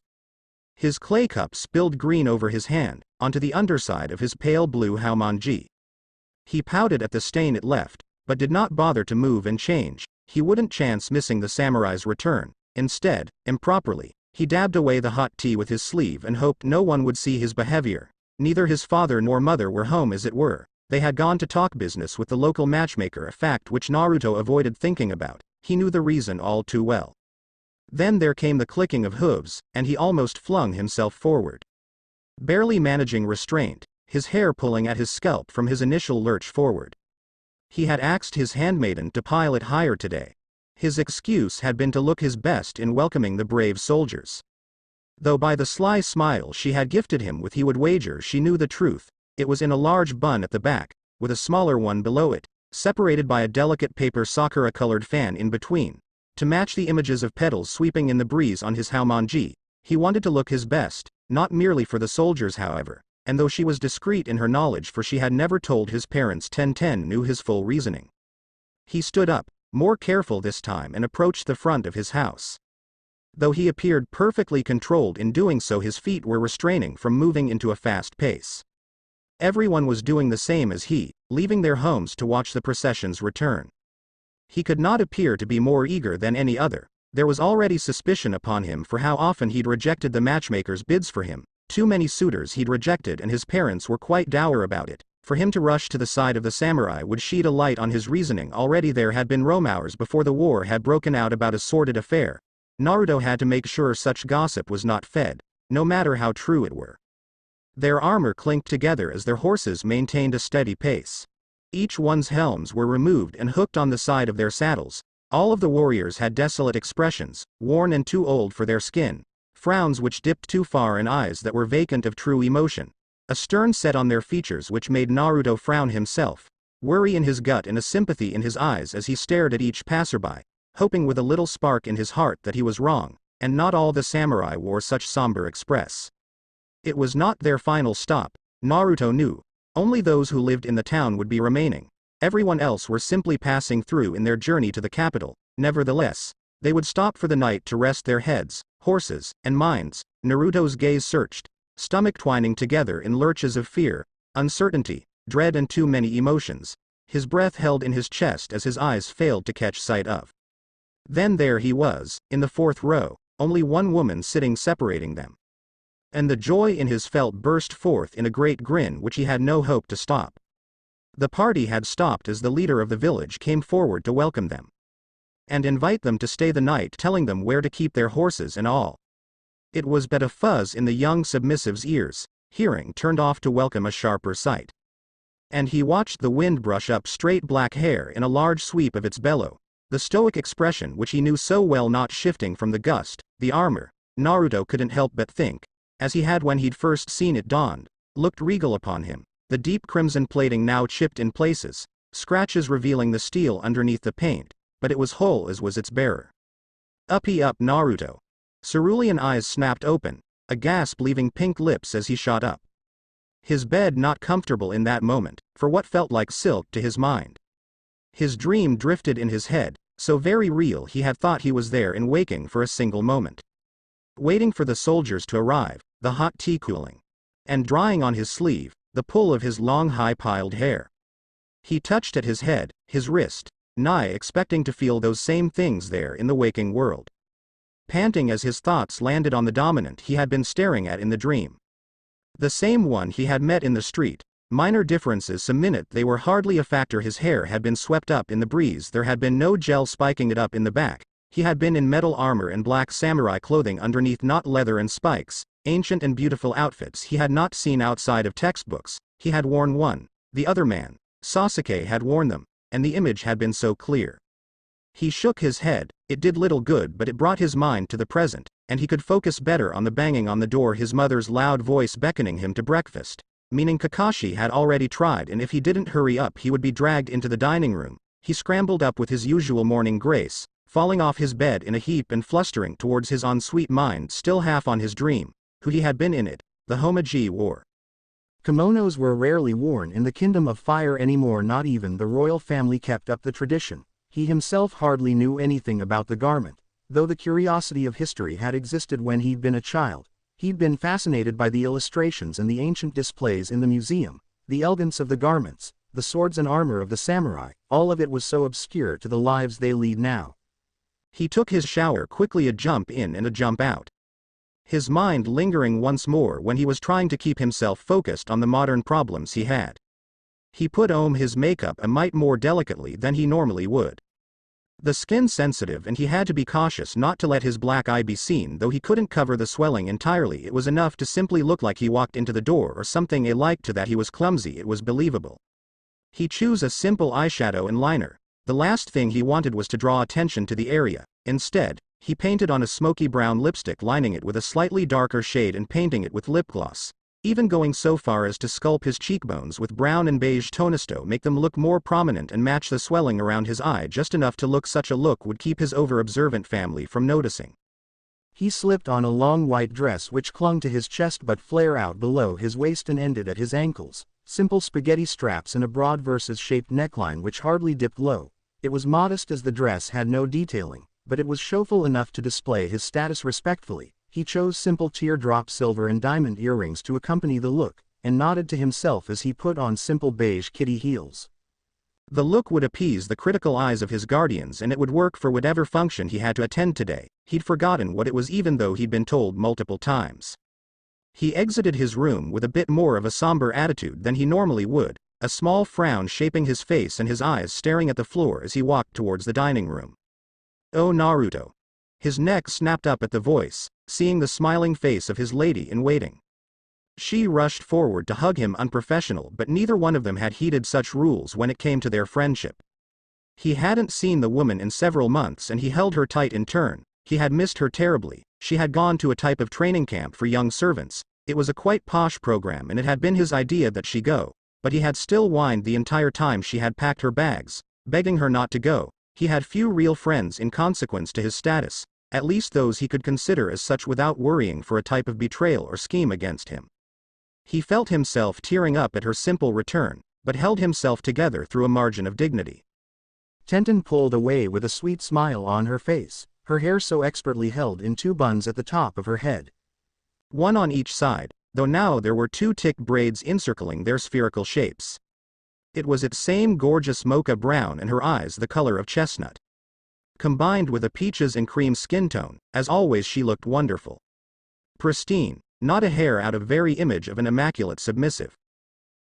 His clay cup spilled green over his hand, onto the underside of his pale blue haomanji. He pouted at the stain it left, but did not bother to move and change. He wouldn't chance missing the samurai's return. Instead, improperly, he dabbed away the hot tea with his sleeve and hoped no one would see his behavior. Neither his father nor mother were home, as it were. They had gone to talk business with the local matchmaker, a fact which Naruto avoided thinking about. He knew the reason all too well. Then there came the clicking of hooves, and he almost flung himself forward. Barely managing restraint, his hair pulling at his scalp from his initial lurch forward. He had asked his handmaiden to pile it higher today. His excuse had been to look his best in welcoming the brave soldiers. Though by the sly smile she had gifted him with he would wager she knew the truth. It was in a large bun at the back, with a smaller one below it, separated by a delicate paper sakura-colored fan in between. To match the images of petals sweeping in the breeze on his haomanji, he wanted to look his best, not merely for the soldiers however, and though she was discreet in her knowledge for she had never told his parents, Ten knew his full reasoning. He stood up, more careful this time, and approached the front of his house. Though he appeared perfectly controlled in doing so, his feet were restraining from moving into a fast pace. Everyone was doing the same as he, leaving their homes to watch the procession's return. He could not appear to be more eager than any other. There was already suspicion upon him for how often he'd rejected the matchmaker's bids for him. Too many suitors he'd rejected, and his parents were quite dour about it. For him to rush to the side of the samurai would shed a light on his reasoning. Already there had been rumors before the war had broken out about a sordid affair. Naruto had to make sure such gossip was not fed, no matter how true it were. Their armor clinked together as their horses maintained a steady pace. Each one's helms were removed and hooked on the side of their saddles. All of the warriors had desolate expressions, worn and too old for their skin, frowns which dipped too far and eyes that were vacant of true emotion. A stern set on their features which made Naruto frown himself, worry in his gut and a sympathy in his eyes as he stared at each passerby, hoping with a little spark in his heart that he was wrong, and not all the samurai wore such somber express. It was not their final stop, Naruto knew. Only those who lived in the town would be remaining. Everyone else were simply passing through in their journey to the capital. Nevertheless, they would stop for the night to rest their heads, horses, and minds. Naruto's gaze searched, stomach twining together in lurches of fear, uncertainty, dread and too many emotions. His breath held in his chest as his eyes failed to catch sight of. Then there he was, in the fourth row, only one woman sitting separating them. And the joy in his felt burst forth in a great grin which he had no hope to stop. The party had stopped as the leader of the village came forward to welcome them and invite them to stay the night, telling them where to keep their horses and all. It was but a fuzz in the young submissive's ears, hearing turned off to welcome a sharper sight. And he watched the wind brush up straight black hair in a large sweep of its bellow, the stoic expression which he knew so well not shifting from the gust. The armor, Naruto couldn't help but think, as he had when he'd first seen it donned, looked regal upon him, the deep crimson plating now chipped in places, scratches revealing the steel underneath the paint, but it was whole as was its bearer. Uppy up Naruto. Cerulean eyes snapped open, a gasp leaving pink lips as he shot up. His bed not comfortable in that moment, for what felt like silk to his mind. His dream drifted in his head, so very real he had thought he was there in waking for a single moment. Waiting for the soldiers to arrive, the hot tea cooling, and drying on his sleeve, the pull of his long high-piled hair. He touched at his head, his wrist, nigh expecting to feel those same things there in the waking world. Panting as his thoughts landed on the dominant he had been staring at in the dream. The same one he had met in the street, minor differences some minute they were hardly a factor. His hair had been swept up in the breeze, there had been no gel spiking it up in the back, he had been in metal armor and black samurai clothing underneath, not leather and spikes, ancient and beautiful outfits he had not seen outside of textbooks. He had worn one, the other man, Sasuke, had worn them, and the image had been so clear. He shook his head, it did little good, but it brought his mind to the present, and he could focus better on the banging on the door, his mother's loud voice beckoning him to breakfast, meaning Kakashi had already tried, and if he didn't hurry up he would be dragged into the dining room. He scrambled up with his usual morning grace, falling off his bed in a heap and flustering towards his unsweet mind, still half on his dream, who he had been in it. The Homeji wore kimonos were rarely worn in the Kingdom of Fire anymore, not even the royal family kept up the tradition. He himself hardly knew anything about the garment, though the curiosity of history had existed when he'd been a child. He'd been fascinated by the illustrations and the ancient displays in the museum, the elegance of the garments, the swords and armor of the samurai, all of it was so obscure to the lives they lead now. He took his shower quickly, a jump in and a jump out, his mind lingering once more when he was trying to keep himself focused on the modern problems he had. He put on his makeup a mite more delicately than he normally would. The skin sensitive, and he had to be cautious not to let his black eye be seen, though he couldn't cover the swelling entirely. It was enough to simply look like he walked into the door or something alike to that. He was clumsy, it was believable. He chose a simple eyeshadow and liner. The last thing he wanted was to draw attention to the area. Instead, he painted on a smoky brown lipstick, lining it with a slightly darker shade and painting it with lip gloss, even going so far as to sculpt his cheekbones with brown and beige tonesto, make them look more prominent and match the swelling around his eye just enough to look. Such a look would keep his over-observant family from noticing. He slipped on a long white dress which clung to his chest but flared out below his waist and ended at his ankles, simple spaghetti straps and a broad versus-shaped neckline which hardly dipped low. It was modest as the dress had no detailing, but it was showful enough to display his status respectfully. He chose simple teardrop silver and diamond earrings to accompany the look, and nodded to himself as he put on simple beige kitty heels. The look would appease the critical eyes of his guardians, and it would work for whatever function he had to attend today. He'd forgotten what it was, even though he'd been told multiple times. He exited his room with a bit more of a somber attitude than he normally would, a small frown shaping his face and his eyes staring at the floor as he walked towards the dining room. "Oh, Naruto." His neck snapped up at the voice, seeing the smiling face of his lady-in-waiting. She rushed forward to hug him, unprofessional, but neither one of them had heeded such rules when it came to their friendship. He hadn't seen the woman in several months and he held her tight in turn. He had missed her terribly. She had gone to a type of training camp for young servants. It was a quite posh program and it had been his idea that she go, but he had still whined the entire time she had packed her bags, begging her not to go. He had few real friends in consequence to his status, at least those he could consider as such without worrying for a type of betrayal or scheme against him. He felt himself tearing up at her simple return, but held himself together through a margin of dignity. Tenten pulled away with a sweet smile on her face, her hair so expertly held in two buns at the top of her head, one on each side, though now there were two thick braids encircling their spherical shapes. It was its same gorgeous mocha brown, and her eyes the color of chestnut, combined with a peaches and cream skin tone. As always, she looked wonderful. Pristine, not a hair out of very image of an immaculate submissive.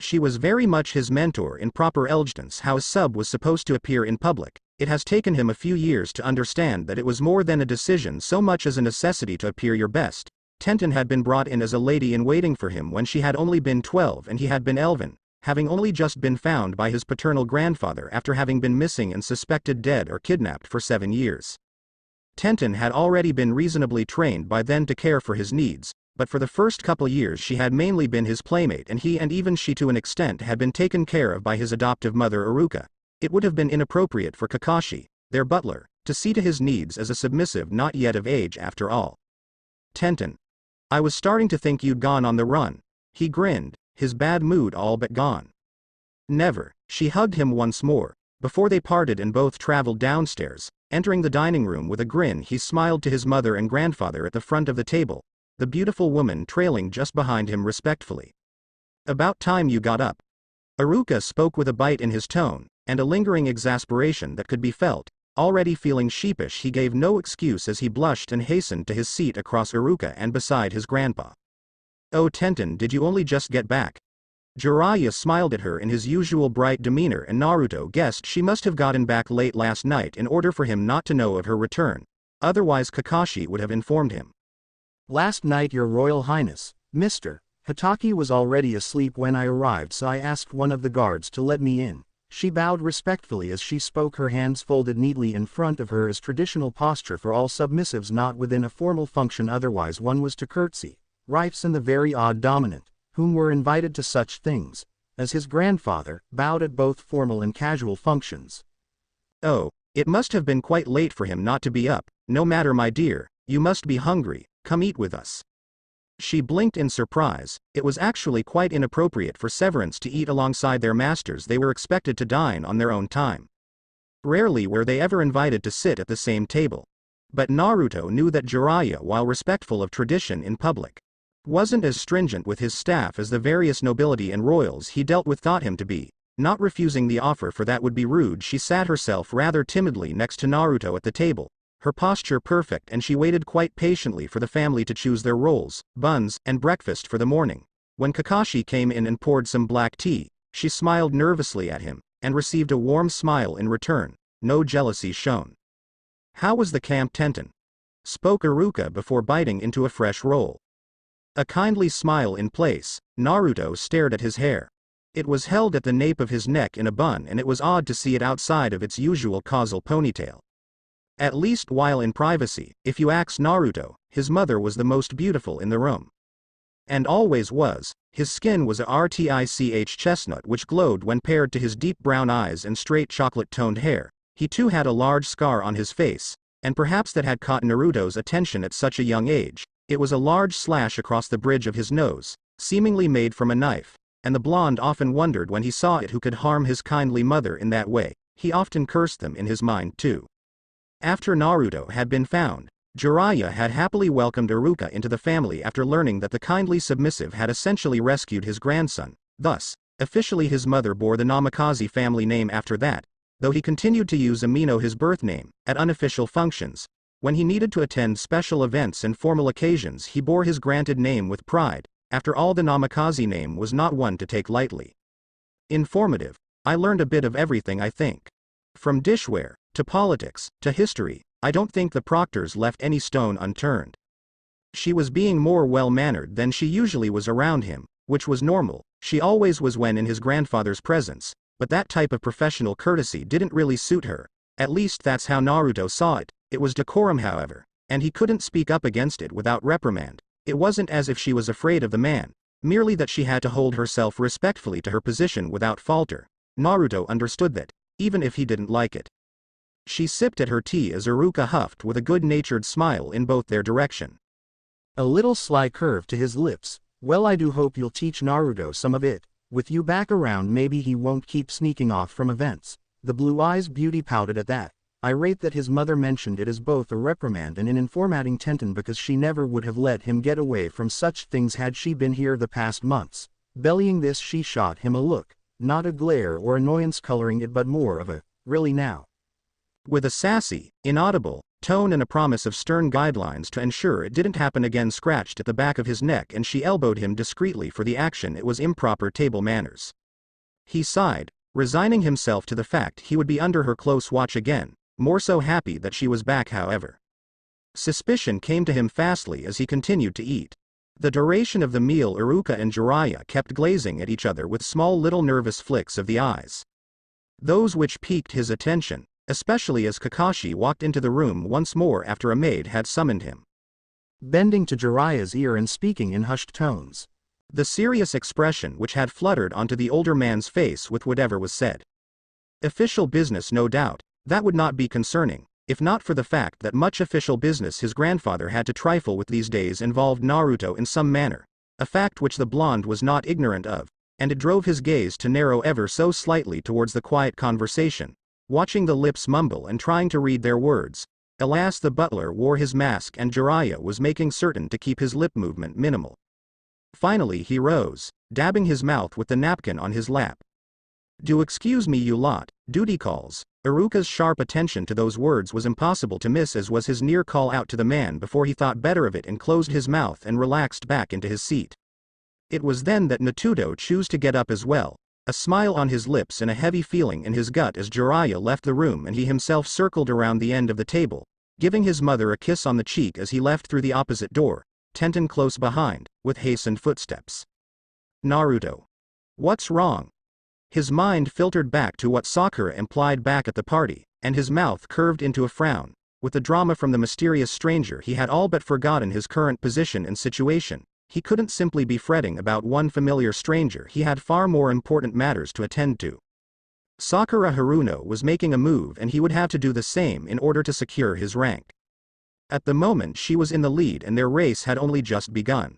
She was very much his mentor in proper elegance, how a sub was supposed to appear in public. It has taken him a few years to understand that it was more than a decision so much as a necessity to appear your best. Tenten had been brought in as a lady-in-waiting for him when she had only been 12 and he had been 11, having only just been found by his paternal grandfather after having been missing and suspected dead or kidnapped for 7 years. Tenten had already been reasonably trained by then to care for his needs, but for the first couple years she had mainly been his playmate, and he and even she to an extent had been taken care of by his adoptive mother Iruka. It would have been inappropriate for Kakashi, their butler, to see to his needs as a submissive not yet of age after all. Tenten. I was starting to think you'd gone on the run. He grinned, his bad mood all but gone. Never. She hugged him once more, before they parted and both traveled downstairs. Entering the dining room with a grin, he smiled to his mother and grandfather at the front of the table, the beautiful woman trailing just behind him respectfully. About time you got up. Iruka spoke with a bite in his tone, and a lingering exasperation that could be felt. Already feeling sheepish, he gave no excuse as he blushed and hastened to his seat across Iruka and beside his grandpa. Oh Tenten, did you only just get back? Jiraiya smiled at her in his usual bright demeanor, and Naruto guessed she must have gotten back late last night in order for him not to know of her return. Otherwise Kakashi would have informed him. Last night, Your Royal Highness, Mr. Hatake was already asleep when I arrived, so I asked one of the guards to let me in. She bowed respectfully as she spoke, her hands folded neatly in front of her as traditional posture for all submissives not within a formal function, otherwise one was to curtsy. Rifes and the very odd dominant, whom were invited to such things, as his grandfather, bowed at both formal and casual functions. Oh, it must have been quite late for him not to be up. No matter, my dear, you must be hungry, come eat with us. She blinked in surprise. It was actually quite inappropriate for servants to eat alongside their masters. They were expected to dine on their own time. Rarely were they ever invited to sit at the same table. But Naruto knew that Jiraiya, while respectful of tradition in public, wasn't as stringent with his staff as the various nobility and royals he dealt with taught him to be. Not refusing the offer, for that would be rude, she sat herself rather timidly next to Naruto at the table, her posture perfect, and she waited quite patiently for the family to choose their rolls, buns, and breakfast for the morning. When Kakashi came in and poured some black tea, she smiled nervously at him, and received a warm smile in return. No jealousy shown. How was the camp, Tenten? Spoke Iruka before biting into a fresh roll. A kindly smile in place, Naruto stared at his hair. It was held at the nape of his neck in a bun, and it was odd to see it outside of its usual causal ponytail. At least while in privacy, if you ask Naruto, his mother was the most beautiful in the room. And always was. His skin was a rich chestnut which glowed when paired to his deep brown eyes and straight chocolate-toned hair. He too had a large scar on his face, and perhaps that had caught Naruto's attention at such a young age. It was a large slash across the bridge of his nose, seemingly made from a knife, and the blonde often wondered when he saw it who could harm his kindly mother in that way. He often cursed them in his mind too. After Naruto had been found, Jiraiya had happily welcomed Iruka into the family after learning that the kindly submissive had essentially rescued his grandson. Thus, officially his mother bore the Namikaze family name after that, though he continued to use Amino, his birth name, at unofficial functions. When he needed to attend special events and formal occasions, he bore his granted name with pride. After all, the Namikaze name was not one to take lightly. Informative. I learned a bit of everything, I think. From dishware, to politics, to history, I don't think the proctors left any stone unturned. She was being more well-mannered than she usually was around him, which was normal. She always was when in his grandfather's presence, but that type of professional courtesy didn't really suit her. At least that's how Naruto saw it. It was decorum, however, and he couldn't speak up against it without reprimand. It wasn't as if she was afraid of the man, merely that she had to hold herself respectfully to her position without falter. Naruto understood that, even if he didn't like it. She sipped at her tea as Iruka huffed with a good-natured smile in both their direction. A little sly curve to his lips. Well, I do hope you'll teach Naruto some of it. With you back around, maybe he won't keep sneaking off from events. The blue eyes beauty pouted at that, irate that his mother mentioned it as both a reprimand and an informating Tenten, because she never would have let him get away from such things had she been here the past months. Bellying this, she shot him a look, not a glare or annoyance coloring it, but more of a, really now? With a sassy, inaudible, tone and a promise of stern guidelines to ensure it didn't happen again scratched at the back of his neck, and she elbowed him discreetly for the action. It was improper table manners. He sighed, resigning himself to the fact he would be under her close watch again, more so happy that she was back. However, suspicion came to him fastly as he continued to eat. The duration of the meal, Iruka and Jiraiya kept glazing at each other with small little nervous flicks of the eyes. Those which piqued his attention, especially as Kakashi walked into the room once more after a maid had summoned him. Bending to Jiraiya's ear and speaking in hushed tones. The serious expression which had fluttered onto the older man's face with whatever was said. Official business, no doubt, that would not be concerning, if not for the fact that much official business his grandfather had to trifle with these days involved Naruto in some manner, a fact which the blonde was not ignorant of, and it drove his gaze to narrow ever so slightly towards the quiet conversation, watching the lips mumble and trying to read their words. Alas, the butler wore his mask and Jiraiya was making certain to keep his lip movement minimal. Finally he rose, dabbing his mouth with the napkin on his lap. "Do excuse me, you lot, duty calls." Iruka's sharp attention to those words was impossible to miss, as was his near call out to the man before he thought better of it and closed his mouth and relaxed back into his seat. It was then that Naruto chose to get up as well, a smile on his lips and a heavy feeling in his gut as Jiraiya left the room, and he himself circled around the end of the table, giving his mother a kiss on the cheek as he left through the opposite door, Tenten close behind, with hastened footsteps. Naruto. What's wrong? His mind filtered back to what Sakura implied back at the party, and his mouth curved into a frown. With the drama from the mysterious stranger, he had all but forgotten his current position and situation. He couldn't simply be fretting about one familiar stranger, he had far more important matters to attend to. Sakura Haruno was making a move, and he would have to do the same in order to secure his rank. At the moment she was in the lead and their race had only just begun.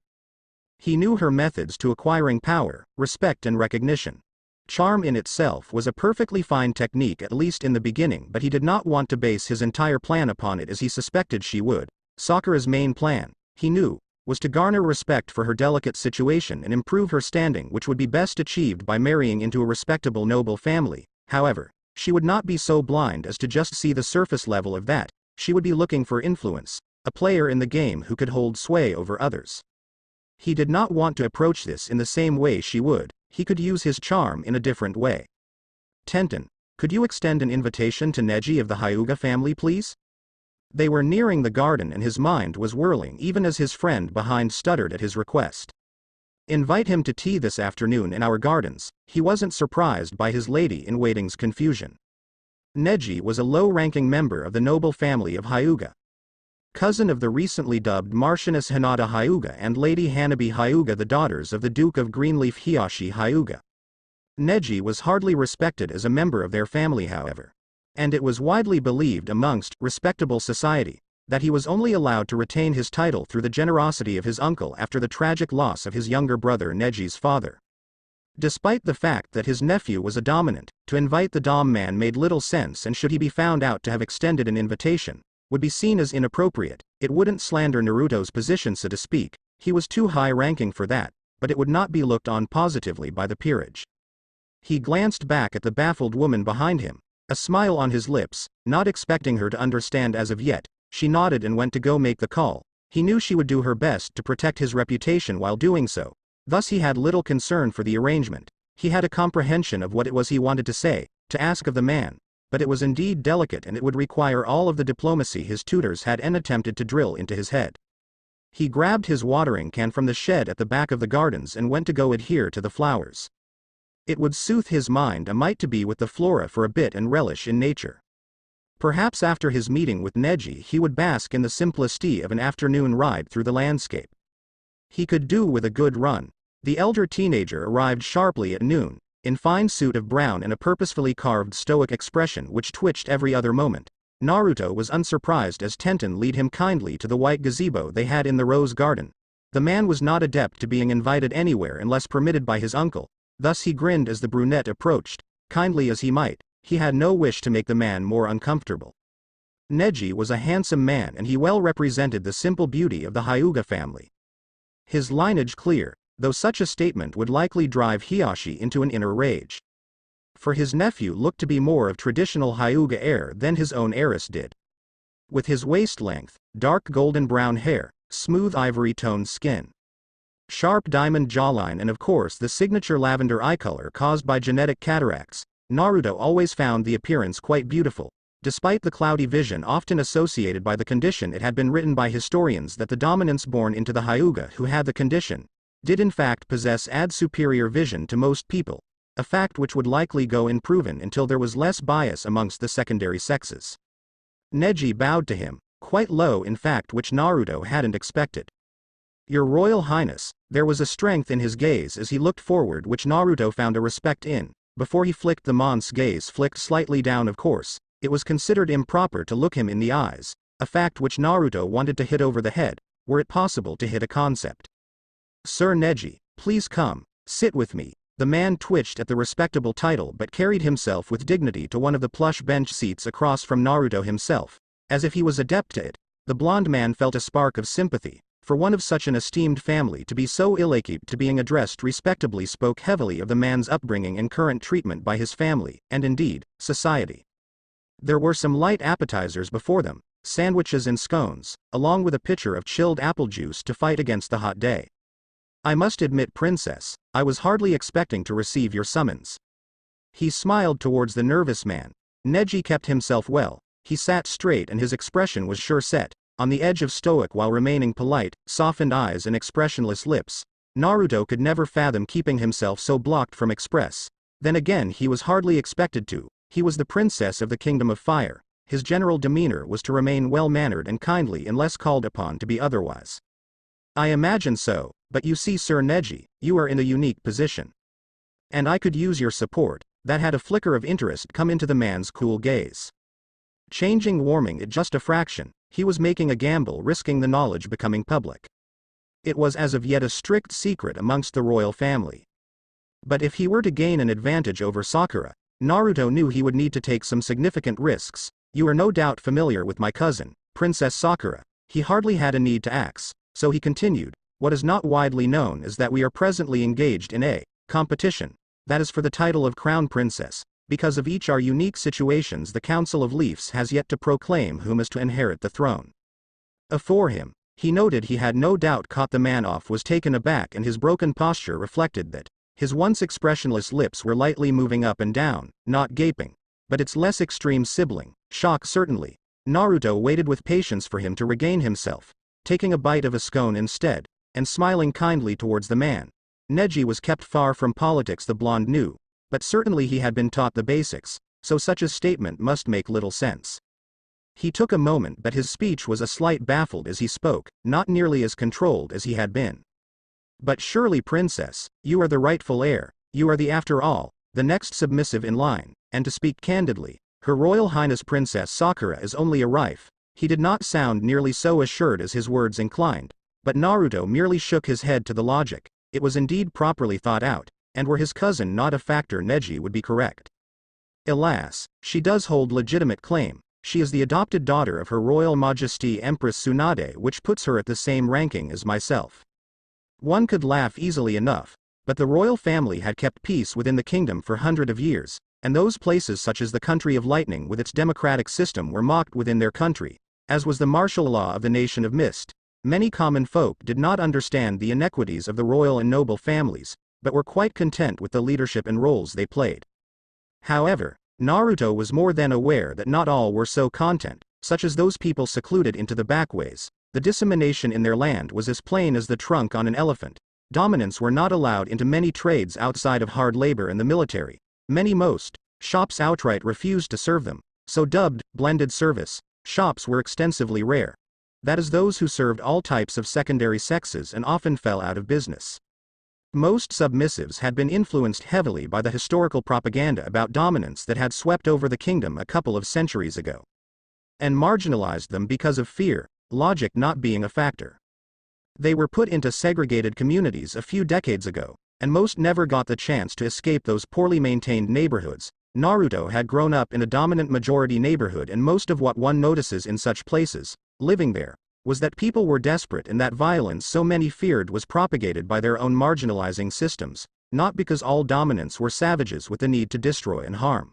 He knew her methods to acquiring power, respect and recognition. Charm in itself was a perfectly fine technique, at least in the beginning, but he did not want to base his entire plan upon it as he suspected she would. Sakura's main plan, he knew, was to garner respect for her delicate situation and improve her standing, which would be best achieved by marrying into a respectable noble family. However, she would not be so blind as to just see the surface level of that. She would be looking for influence, a player in the game who could hold sway over others. He did not want to approach this in the same way she would. He could use his charm in a different way. "Tenten, could you extend an invitation to Neji of the Hyuga family, please?" They were nearing the garden and his mind was whirling even as his friend behind stuttered at his request. "Invite him to tea this afternoon in our gardens." He wasn't surprised by his lady-in-waiting's confusion. Neji was a low-ranking member of the noble family of Hyuga. Cousin of the recently dubbed Marchioness Hinata Hyuga and Lady Hanabi Hyuga, the daughters of the Duke of Greenleaf Hiyashi Hyuga. Neji was hardly respected as a member of their family, however. And it was widely believed amongst respectable society that he was only allowed to retain his title through the generosity of his uncle after the tragic loss of his younger brother Neji's father. Despite the fact that his nephew was a dominant, to invite the dom man made little sense, and should he be found out to have extended an invitation, would be seen as inappropriate. It wouldn't slander Naruto's position, so to speak, he was too high-ranking for that, but it would not be looked on positively by the peerage. He glanced back at the baffled woman behind him, a smile on his lips, not expecting her to understand as of yet. She nodded and went to go make the call. He knew she would do her best to protect his reputation while doing so, thus he had little concern for the arrangement. He had a comprehension of what it was he wanted to say, to ask of the man, but it was indeed delicate and it would require all of the diplomacy his tutors had attempted to drill into his head. He grabbed his watering can from the shed at the back of the gardens and went to go adhere to the flowers. It would soothe his mind a mite to be with the flora for a bit and relish in nature. Perhaps after his meeting with Neji he would bask in the simplicity of an afternoon ride through the landscape. He could do with a good run. The elder teenager arrived sharply at noon, in fine suit of brown and a purposefully carved stoic expression which twitched every other moment. Naruto was unsurprised as Tenten led him kindly to the white gazebo they had in the rose garden. The man was not adept to being invited anywhere unless permitted by his uncle, thus he grinned as the brunette approached. Kindly as he might, he had no wish to make the man more uncomfortable. Neji was a handsome man and he well represented the simple beauty of the Hyuga family. His lineage clear, though such a statement would likely drive Hiyashi into an inner rage. For his nephew looked to be more of traditional Hyuga heir than his own heiress did. with his waist length, dark golden brown hair, smooth ivory-toned skin, sharp diamond jawline and of course the signature lavender eye color caused by genetic cataracts, Naruto always found the appearance quite beautiful. Despite the cloudy vision often associated by the condition, it had been written by historians that the dominants born into the Hyuga who had the condition did in fact possess superior vision to most people, a fact which would likely go unproven until there was less bias amongst the secondary sexes. Neji bowed to him, quite low in fact, which Naruto hadn't expected. "Your Royal Highness." There was a strength in his gaze as he looked forward which Naruto found a respect in. Before he flicked, the mon's gaze flicked slightly down. Of course, it was considered improper to look him in the eyes, a fact which Naruto wanted to hit over the head, were it possible to hit a concept. "Sir Neji, please come, sit with me." The man twitched at the respectable title but carried himself with dignity to one of the plush bench seats across from Naruto himself, as if he was adept to it. The blonde man felt a spark of sympathy. For one of such an esteemed family to be so ill-equipped to being addressed respectably spoke heavily of the man's upbringing and current treatment by his family, and indeed, society. There were some light appetizers before them, sandwiches and scones, along with a pitcher of chilled apple juice to fight against the hot day. "I must admit, Princess, I was hardly expecting to receive your summons." He smiled towards the nervous man. Neji kept himself well, he sat straight and his expression was sure set, on the edge of stoic while remaining polite, softened eyes and expressionless lips. Naruto could never fathom keeping himself so blocked from express. Then again, he was hardly expected to. He was the princess of the Kingdom of Fire. His general demeanor was to remain well-mannered and kindly unless called upon to be otherwise. "I imagine so, but you see, Sir Neji, you are in a unique position. And I could use your support." That had a flicker of interest come into the man's cool gaze. Changing, warming it just a fraction, he was making a gamble, risking the knowledge becoming public. It was as of yet a strict secret amongst the royal family. But if he were to gain an advantage over Sakura, Naruto knew he would need to take some significant risks. "You are no doubt familiar with my cousin, Princess Sakura." He hardly had a need to ask, so he continued, "What is not widely known is that we are presently engaged in a competition. That is for the title of Crown Princess. Because of each our unique situations, the Council of Leafs has yet to proclaim whom is to inherit the throne." Afore him, he noted he had no doubt caught the man off, was taken aback, and his broken posture reflected that. His once expressionless lips were lightly moving up and down, not gaping, but its less extreme sibling, shock certainly. Naruto waited with patience for him to regain himself, taking a bite of a scone instead, and smiling kindly towards the man. Neji was kept far from politics, the blonde knew, but certainly he had been taught the basics, so such a statement must make little sense. He took a moment, but his speech was a slight baffled as he spoke, not nearly as controlled as he had been. "But surely, Princess, you are the rightful heir, you are the, after all, the next submissive in line, and to speak candidly, Her Royal Highness Princess Sakura is only a wife." He did not sound nearly so assured as his words inclined, but Naruto merely shook his head to the logic. It was indeed properly thought out, and were his cousin not a factor, Neji would be correct. "Alas, she does hold legitimate claim. She is the adopted daughter of Her Royal Majesty Empress Tsunade, which puts her at the same ranking as myself." One could laugh easily enough, but the royal family had kept peace within the kingdom for hundreds of years, and those places such as the Country of Lightning with its democratic system were mocked within their country, as was the martial law of the Nation of Mist. Many common folk did not understand the inequities of the royal and noble families, but were quite content with the leadership and roles they played. However, Naruto was more than aware that not all were so content, such as those people secluded into the backways. The dissemination in their land was as plain as the trunk on an elephant. Dominants were not allowed into many trades outside of hard labor and the military. Most shops outright refused to serve them. So dubbed blended service shops were extensively rare. That is, those who served all types of secondary sexes and often fell out of business. Most submissives had been influenced heavily by the historical propaganda about dominance that had swept over the kingdom a couple of centuries ago, and marginalized them because of fear, logic not being a factor. They were put into segregated communities a few decades ago, and most never got the chance to escape those poorly maintained neighborhoods. Naruto had grown up in a dominant majority neighborhood, and most of what one notices in such places, living there, was that people were desperate and that violence so many feared was propagated by their own marginalizing systems, not because all dominants were savages with the need to destroy and harm.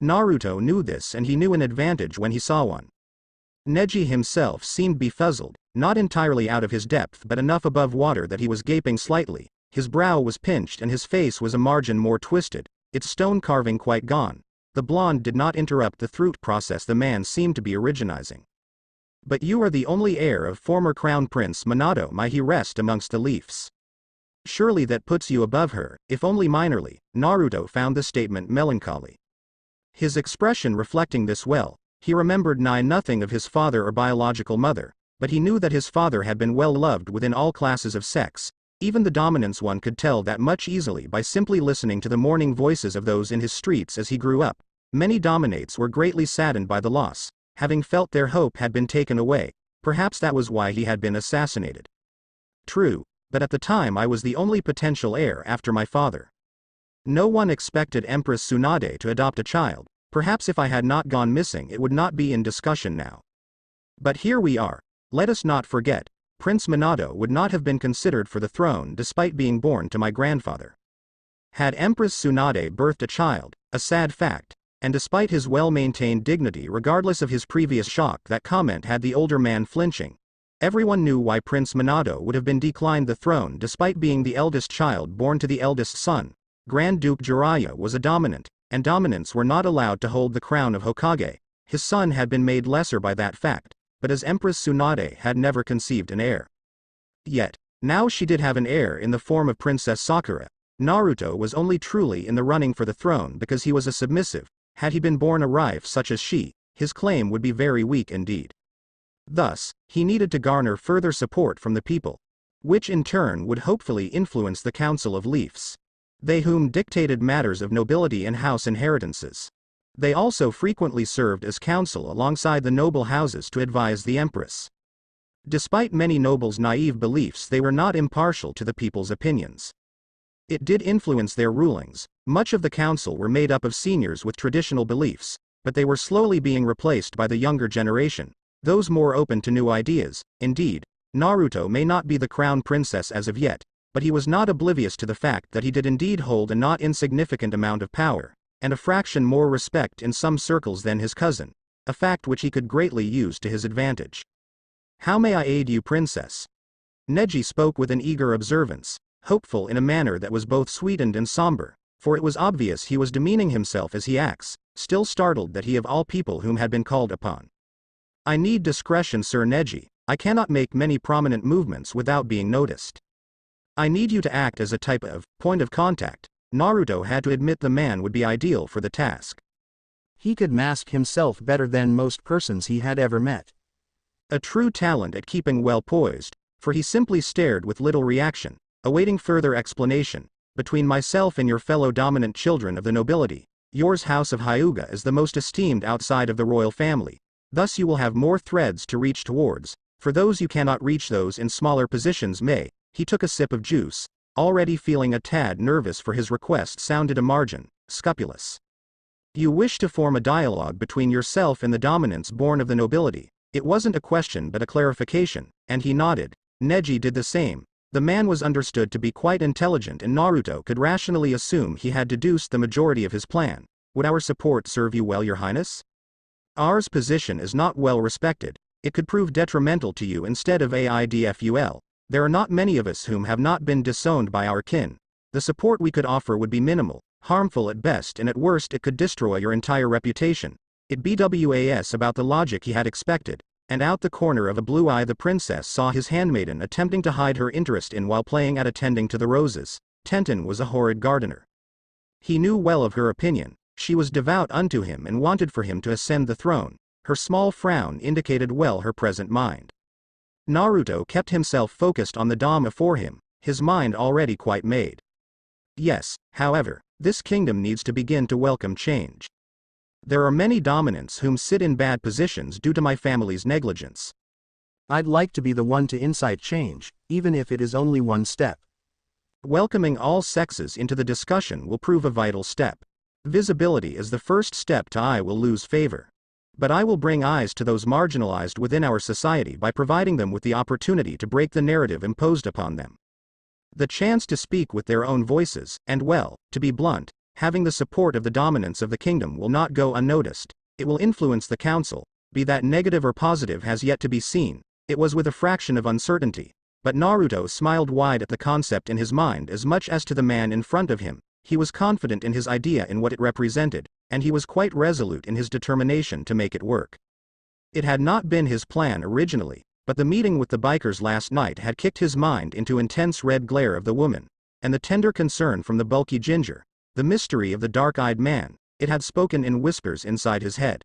Naruto knew this, and he knew an advantage when he saw one. Neji himself seemed befuddled, not entirely out of his depth but enough above water that he was gaping slightly. His brow was pinched and his face was a margin more twisted, its stone carving quite gone. The blonde did not interrupt the thought process the man seemed to be originizing. But you are the only heir of former Crown Prince Minato. May he rest amongst the leaves. Surely that puts you above her, if only minorly. Naruto found the statement melancholy. His expression reflecting this well. He remembered nothing of his father or biological mother, but he knew that his father had been well loved within all classes of sex. Even the dominance one could tell that much easily by simply listening to the mourning voices of those in his streets as he grew up. Many dominates were greatly saddened by the loss, having felt their hope had been taken away. Perhaps that was why he had been assassinated. True, but at the time I was the only potential heir after my father. No one expected Empress Tsunade to adopt a child. Perhaps if I had not gone missing it would not be in discussion now. But here we are. Let us not forget, Prince Minato would not have been considered for the throne despite being born to my grandfather. Had Empress Tsunade birthed a child, a sad fact, and despite his well-maintained dignity regardless of his previous shock, that comment had the older man flinching. Everyone knew why Prince Minato would have been declined the throne despite being the eldest child born to the eldest son. Grand Duke Jiraiya was a dominant, and dominants were not allowed to hold the crown of Hokage. His son had been made lesser by that fact, but as Empress Tsunade had never conceived an heir. Yet, now she did have an heir in the form of Princess Sakura. Naruto was only truly in the running for the throne because he was a submissive. Had he been born a wife such as she, his claim would be very weak indeed. Thus, he needed to garner further support from the people, which in turn would hopefully influence the Council of Leafs. They whom dictated matters of nobility and house inheritances. They also frequently served as counsel alongside the noble houses to advise the empress. Despite many nobles' naive beliefs, they were not impartial to the people's opinions. It did influence their rulings. Much of the council were made up of seniors with traditional beliefs, but they were slowly being replaced by the younger generation, those more open to new ideas. Indeed, Naruto may not be the crown princess as of yet, but he was not oblivious to the fact that he did indeed hold a not insignificant amount of power, and a fraction more respect in some circles than his cousin, a fact which he could greatly use to his advantage. How may I aid you, princess? Neji spoke with an eager observance, hopeful in a manner that was both sweetened and somber, for it was obvious he was demeaning himself as he acts, still startled that he of all people whom had been called upon. I need discretion, Sir Neji. I cannot make many prominent movements without being noticed. I need you to act as a type of point of contact. Naruto had to admit the man would be ideal for the task. He could mask himself better than most persons he had ever met. A true talent at keeping well poised, for he simply stared with little reaction, awaiting further explanation. Between myself and your fellow dominant children of the nobility, yours House of Hyuga is the most esteemed outside of the royal family. Thus you will have more threads to reach towards. For those you cannot reach, those in smaller positions may. He took a sip of juice, already feeling a tad nervous, for his request sounded a margin scrupulous. You wish to form a dialogue between yourself and the dominants born of the nobility. It wasn't a question but a clarification, and he nodded. Neji did the same. The man was understood to be quite intelligent, and Naruto could rationally assume he had deduced the majority of his plan. Would our support serve you well, your highness? Ours position is not well respected. It could prove detrimental to you instead of aidful. There are not many of us whom have not been disowned by our kin. The support we could offer would be minimal, harmful at best, and at worst it could destroy your entire reputation. It bwas about the logic he had expected, and out the corner of a blue eye the princess saw his handmaiden attempting to hide her interest in while playing at attending to the roses. Tenten was a horrid gardener. He knew well of her opinion. She was devout unto him and wanted for him to ascend the throne. Her small frown indicated well her present mind. Naruto kept himself focused on the dame before him, his mind already quite made. Yes, however, this kingdom needs to begin to welcome change. There are many dominants whom sit in bad positions due to my family's negligence. I'd like to be the one to incite change, even if it is only one step. Welcoming all sexes into the discussion will prove a vital step. Visibility is the first step to I will lose favor. But I will bring eyes to those marginalized within our society by providing them with the opportunity to break the narrative imposed upon them. The chance to speak with their own voices, and well, to be blunt, having the support of the dominants of the kingdom will not go unnoticed. It will influence the council. be that negative or positive has yet to be seen. It was with a fraction of uncertainty. But Naruto smiled wide at the concept in his mind as much as to the man in front of him. He was confident in his idea and what it represented, and he was quite resolute in his determination to make it work. It had not been his plan originally, but the meeting with the bikers last night had kicked his mind into intense red glare of the woman, and the tender concern from the bulky ginger, the mystery of the dark-eyed man. It had spoken in whispers inside his head.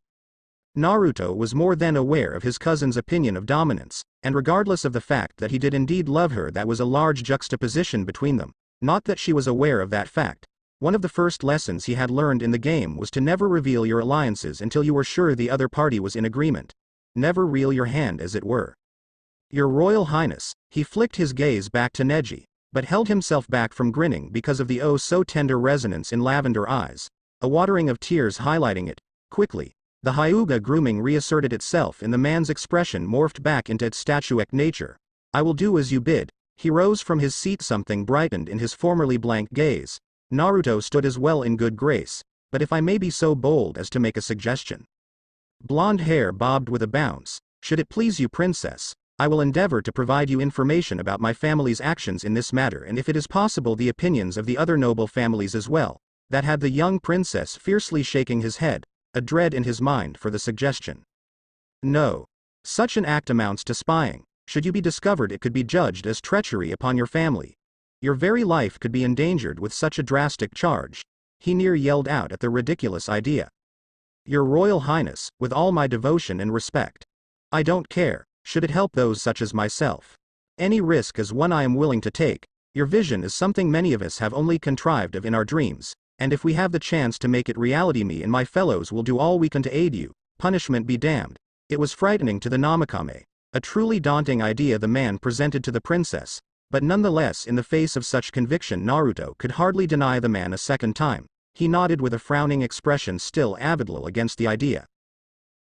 Naruto was more than aware of his cousin's opinion of dominance, and regardless of the fact that he did indeed love her, that was a large juxtaposition between them. Not that she was aware of that fact. One of the first lessons he had learned in the game was to never reveal your alliances until you were sure the other party was in agreement. Never reel your hand, as it were. Your Royal Highness, he flicked his gaze back to Neji, but held himself back from grinning because of the oh-so-tender resonance in lavender eyes, a watering of tears highlighting it. Quickly, the Hyuga grooming reasserted itself and the man's expression morphed back into its statuesque nature. I will do as you bid. He rose from his seat, something brightened in his formerly blank gaze. Naruto stood as well in good grace, but if I may be so bold as to make a suggestion. Blonde hair bobbed with a bounce. Should it please you, princess, I will endeavor to provide you information about my family's actions in this matter, and if it is possible the opinions of the other noble families as well. That had the young princess fiercely shaking his head, a dread in his mind for the suggestion. No. Such an act amounts to spying. Should you be discovered, it could be judged as treachery upon your family. Your very life could be endangered with such a drastic charge. He near yelled out at the ridiculous idea. Your Royal Highness, with all my devotion and respect, I don't care, should it help those such as myself. Any risk is one I am willing to take. Your vision is something many of us have only contrived of in our dreams, and if we have the chance to make it reality, me and my fellows will do all we can to aid you. Punishment be damned. It was frightening to the Namakame. A truly daunting idea the man presented to the princess, but nonetheless, in the face of such conviction, Naruto could hardly deny the man a second time. He nodded with a frowning expression, still avidly against the idea.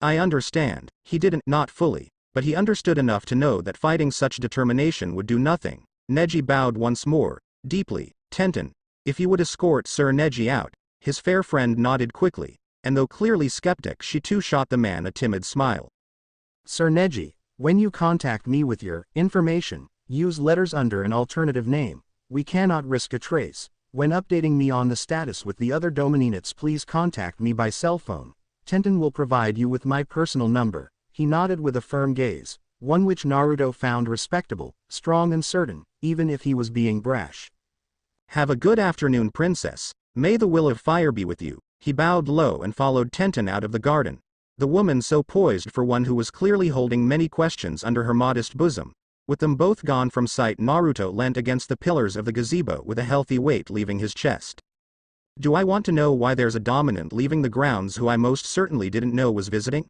I understand. He didn't, not fully, but he understood enough to know that fighting such determination would do nothing. Neji bowed once more, deeply. Tenten, if you would escort Sir Neji out. His fair friend nodded quickly, and though clearly skeptic, she too shot the man a timid smile. Sir Neji, when you contact me with your information, use letters under an alternative name. We cannot risk a trace. When updating me on the status with the other Domininates, please contact me by cell phone. Tenten will provide you with my personal number. He nodded with a firm gaze, one which Naruto found respectable, strong and certain, even if he was being brash. Have a good afternoon, princess. May the will of fire be with you. He bowed low and followed Tenten out of the garden. The woman, so poised for one who was clearly holding many questions under her modest bosom. With them both gone from sight, Naruto leant against the pillars of the gazebo with a healthy weight leaving his chest. Do I want to know why there's a dominant leaving the grounds who I most certainly didn't know was visiting?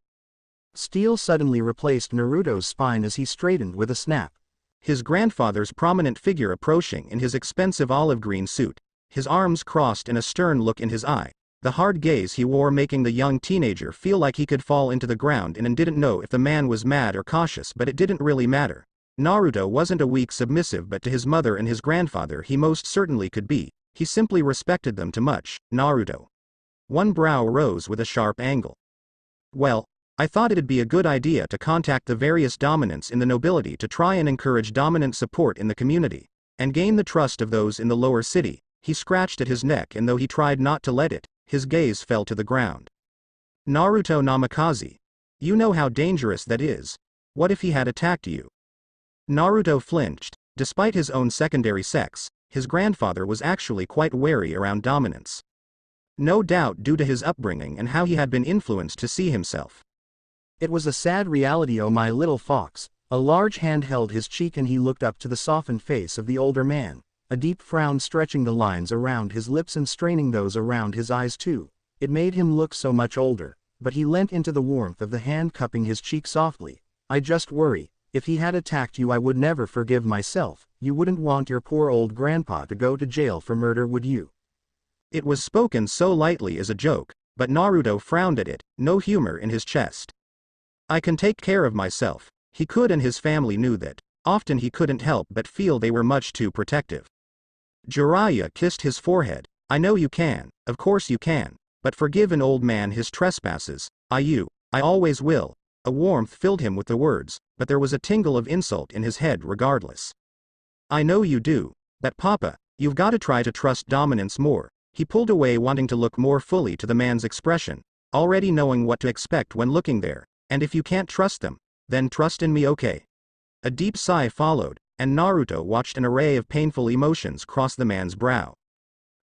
Steel suddenly replaced Naruto's spine as he straightened with a snap. His grandfather's prominent figure approaching in his expensive olive green suit, his arms crossed and a stern look in his eye, the hard gaze he wore making the young teenager feel like he could fall into the ground and didn't know if the man was mad or cautious, but it didn't really matter. Naruto wasn't a weak submissive, but to his mother and his grandfather he most certainly could be. He simply respected them too much. Naruto. One brow rose with a sharp angle. Well, I thought it'd be a good idea to contact the various dominants in the nobility to try and encourage dominant support in the community, and gain the trust of those in the lower city. He scratched at his neck, and though he tried not to let it, his gaze fell to the ground. Naruto Namikaze. You know how dangerous that is. What if he had attacked you? Naruto flinched. Despite his own secondary sex, his grandfather was actually quite wary around dominance. No doubt due to his upbringing and how he had been influenced to see himself. It was a sad reality, oh my little fox. A large hand held his cheek and he looked up to the softened face of the older man, a deep frown stretching the lines around his lips and straining those around his eyes too. It made him look so much older, but he leant into the warmth of the hand cupping his cheek softly. I just worry. If he had attacked you, I would never forgive myself. You wouldn't want your poor old grandpa to go to jail for murder, would you? It was spoken so lightly as a joke, but Naruto frowned at it, no humor in his chest. I can take care of myself. He could, and his family knew that. Often he couldn't help but feel they were much too protective. Jiraiya kissed his forehead. I know you can, of course you can, but forgive an old man his trespasses. I always will. A warmth filled him with the words, but there was a tingle of insult in his head regardless. I know you do. But Papa, you've got to try to trust dominance more. He pulled away, wanting to look more fully to the man's expression, already knowing what to expect when looking there. And if you can't trust them, then trust in me, okay? A deep sigh followed, and Naruto watched an array of painful emotions cross the man's brow.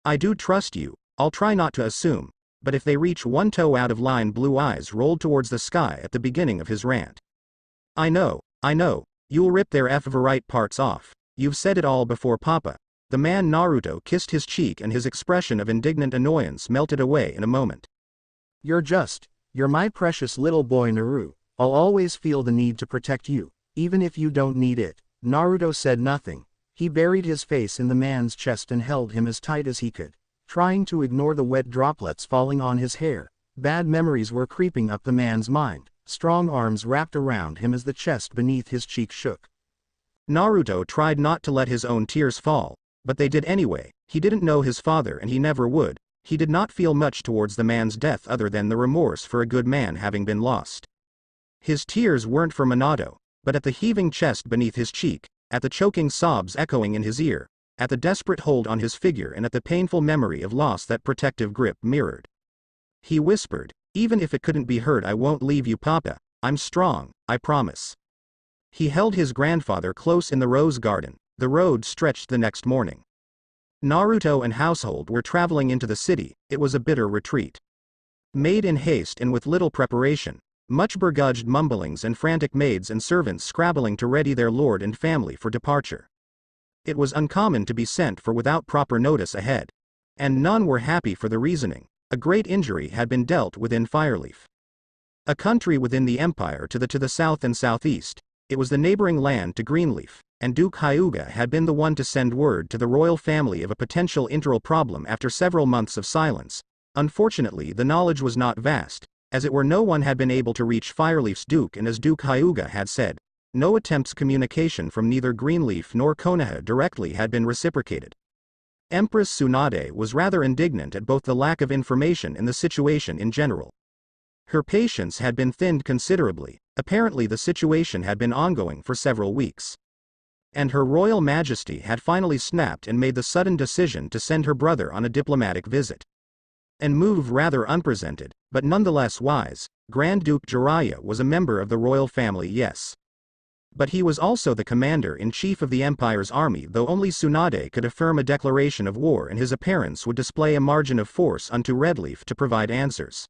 I do trust you. I'll try not to assume. But if they reach one toe out of line, blue eyes rolled towards the sky at the beginning of his rant. I know, you'll rip their right parts off. You've said it all before, Papa. The man Naruto kissed his cheek and his expression of indignant annoyance melted away in a moment. You're my precious little boy Naru. I'll always feel the need to protect you, even if you don't need it. Naruto said nothing. He buried his face in the man's chest and held him as tight as he could, trying to ignore the wet droplets falling on his hair. Bad memories were creeping up the man's mind. Strong arms wrapped around him as the chest beneath his cheek shook. Naruto tried not to let his own tears fall, but they did anyway. He didn't know his father and he never would. He did not feel much towards the man's death other than the remorse for a good man having been lost. His tears weren't for Minato, but at the heaving chest beneath his cheek, at the choking sobs echoing in his ear, at the desperate hold on his figure, and at the painful memory of loss that protective grip mirrored. He whispered, even if it couldn't be heard, I won't leave you, Papa. I'm strong, I promise. He held his grandfather close in the rose garden. The road stretched the next morning. Naruto and household were traveling into the city. It was a bitter retreat. Made in haste and with little preparation, much begrudged mumblings and frantic maids and servants scrabbling to ready their lord and family for departure. It was uncommon to be sent for without proper notice ahead. And none were happy for the reasoning. A great injury had been dealt within Fireleaf, a country within the empire to the south and southeast. It was the neighboring land to Greenleaf, and Duke Hyuga had been the one to send word to the royal family of a potential internal problem after several months of silence. Unfortunately, the knowledge was not vast. As it were, no one had been able to reach Fireleaf's Duke, and as Duke Hyuga had said, no attempts communication from neither Greenleaf nor Konoha directly had been reciprocated. Empress Tsunade was rather indignant at both the lack of information and the situation in general. Her patience had been thinned considerably. Apparently the situation had been ongoing for several weeks. And Her Royal Majesty had finally snapped and made the sudden decision to send her brother on a diplomatic visit. And move rather unprecedented, but nonetheless wise. Grand Duke Jiraiya was a member of the royal family, yes. But he was also the commander-in-chief of the empire's army, though only Tsunade could affirm a declaration of war, and his appearance would display a margin of force unto Redleaf to provide answers.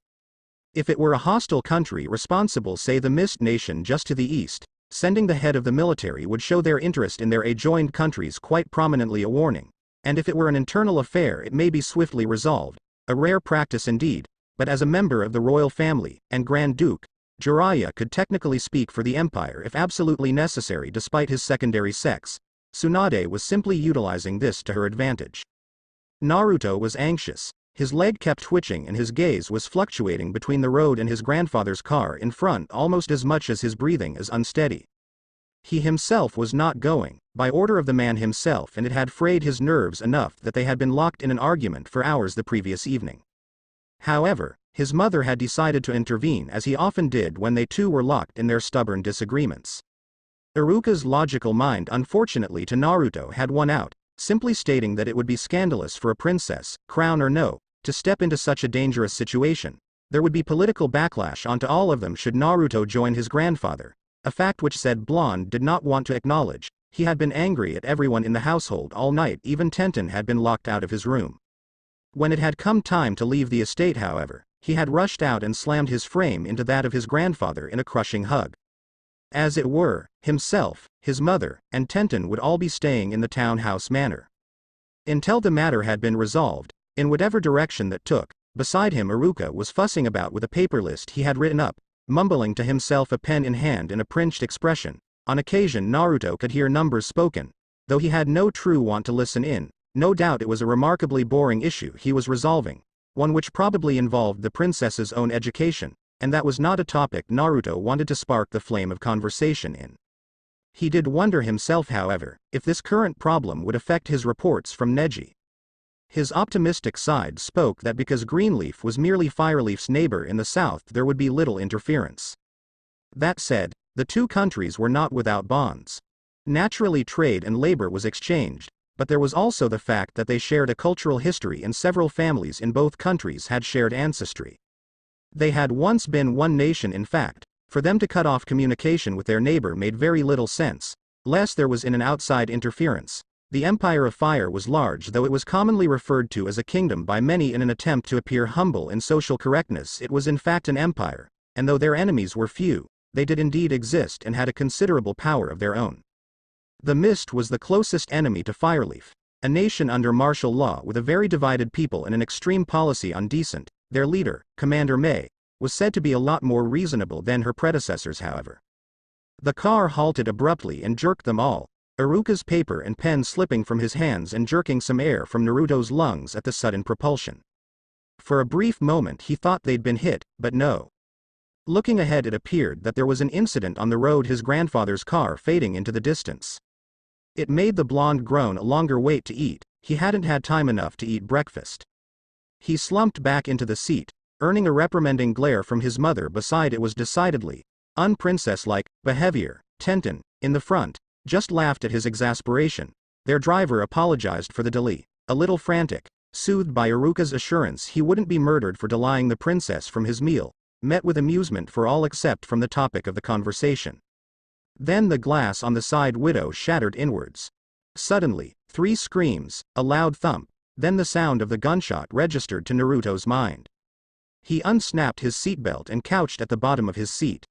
If it were a hostile country responsible, say the Mist Nation just to the east, sending the head of the military would show their interest in their adjoined countries quite prominently a warning. And if it were an internal affair, it may be swiftly resolved, a rare practice indeed, but as a member of the royal family, and Grand Duke, Jiraiya could technically speak for the empire if absolutely necessary. Despite his secondary sex, Tsunade was simply utilizing this to her advantage. Naruto was anxious. His leg kept twitching and his gaze was fluctuating between the road and his grandfather's car in front almost as much as his breathing is unsteady. He himself was not going, by order of the man himself, and it had frayed his nerves enough that they had been locked in an argument for hours the previous evening. However, his mother had decided to intervene, as he often did when they two were locked in their stubborn disagreements. Iruka's logical mind, unfortunately to Naruto, had won out, simply stating that it would be scandalous for a princess, crown or no, to step into such a dangerous situation. There would be political backlash onto all of them should Naruto join his grandfather, a fact which said Blonde did not want to acknowledge. He had been angry at everyone in the household all night, even Tenten had been locked out of his room. When it had come time to leave the estate, however, he had rushed out and slammed his frame into that of his grandfather in a crushing hug. As it were, himself, his mother, and Tenten would all be staying in the townhouse manor until the matter had been resolved, in whatever direction that took. Beside him, Iruka was fussing about with a paper list he had written up, mumbling to himself, a pen in hand and a pinched expression. On occasion Naruto could hear numbers spoken, though he had no true want to listen in. No doubt it was a remarkably boring issue he was resolving, one which probably involved the princess's own education, and that was not a topic Naruto wanted to spark the flame of conversation in. He did wonder himself, however, if this current problem would affect his reports from Neji. His optimistic side spoke that because Greenleaf was merely Fireleaf's neighbor in the south, there would be little interference. That said, the two countries were not without bonds. Naturally, trade and labor was exchanged, but there was also the fact that they shared a cultural history and several families in both countries had shared ancestry. They had once been one nation. In fact, for them to cut off communication with their neighbor made very little sense, lest there was an outside interference. The Empire of Fire was large, though it was commonly referred to as a kingdom by many in an attempt to appear humble in social correctness. It was in fact an empire, and though their enemies were few, they did indeed exist and had a considerable power of their own. The Mist was the closest enemy to Fireleaf, a nation under martial law with a very divided people and an extreme policy on descent. Their leader, Commander May, was said to be a lot more reasonable than her predecessors. However, the car halted abruptly and jerked them all, Iruka's paper and pen slipping from his hands and jerking some air from Naruto's lungs at the sudden propulsion. For a brief moment he thought they'd been hit, but no. Looking ahead, it appeared that there was an incident on the road, his grandfather's car fading into the distance. It made the blonde groan a longer wait to eat. He hadn't had time enough to eat breakfast. He slumped back into the seat, earning a reprimanding glare from his mother beside. It was decidedly unprincess-like behavior. Tenten, in the front, just laughed at his exasperation. Their driver apologized for the delay, a little frantic, soothed by Iruka's assurance he wouldn't be murdered for delaying the princess from his meal, met with amusement for all except from the topic of the conversation. Then the glass on the side window shattered inwards. Suddenly, 3 screams, a loud thump, then the sound of the gunshot registered to Naruto's mind. He unsnapped his seatbelt and couched at the bottom of his seat.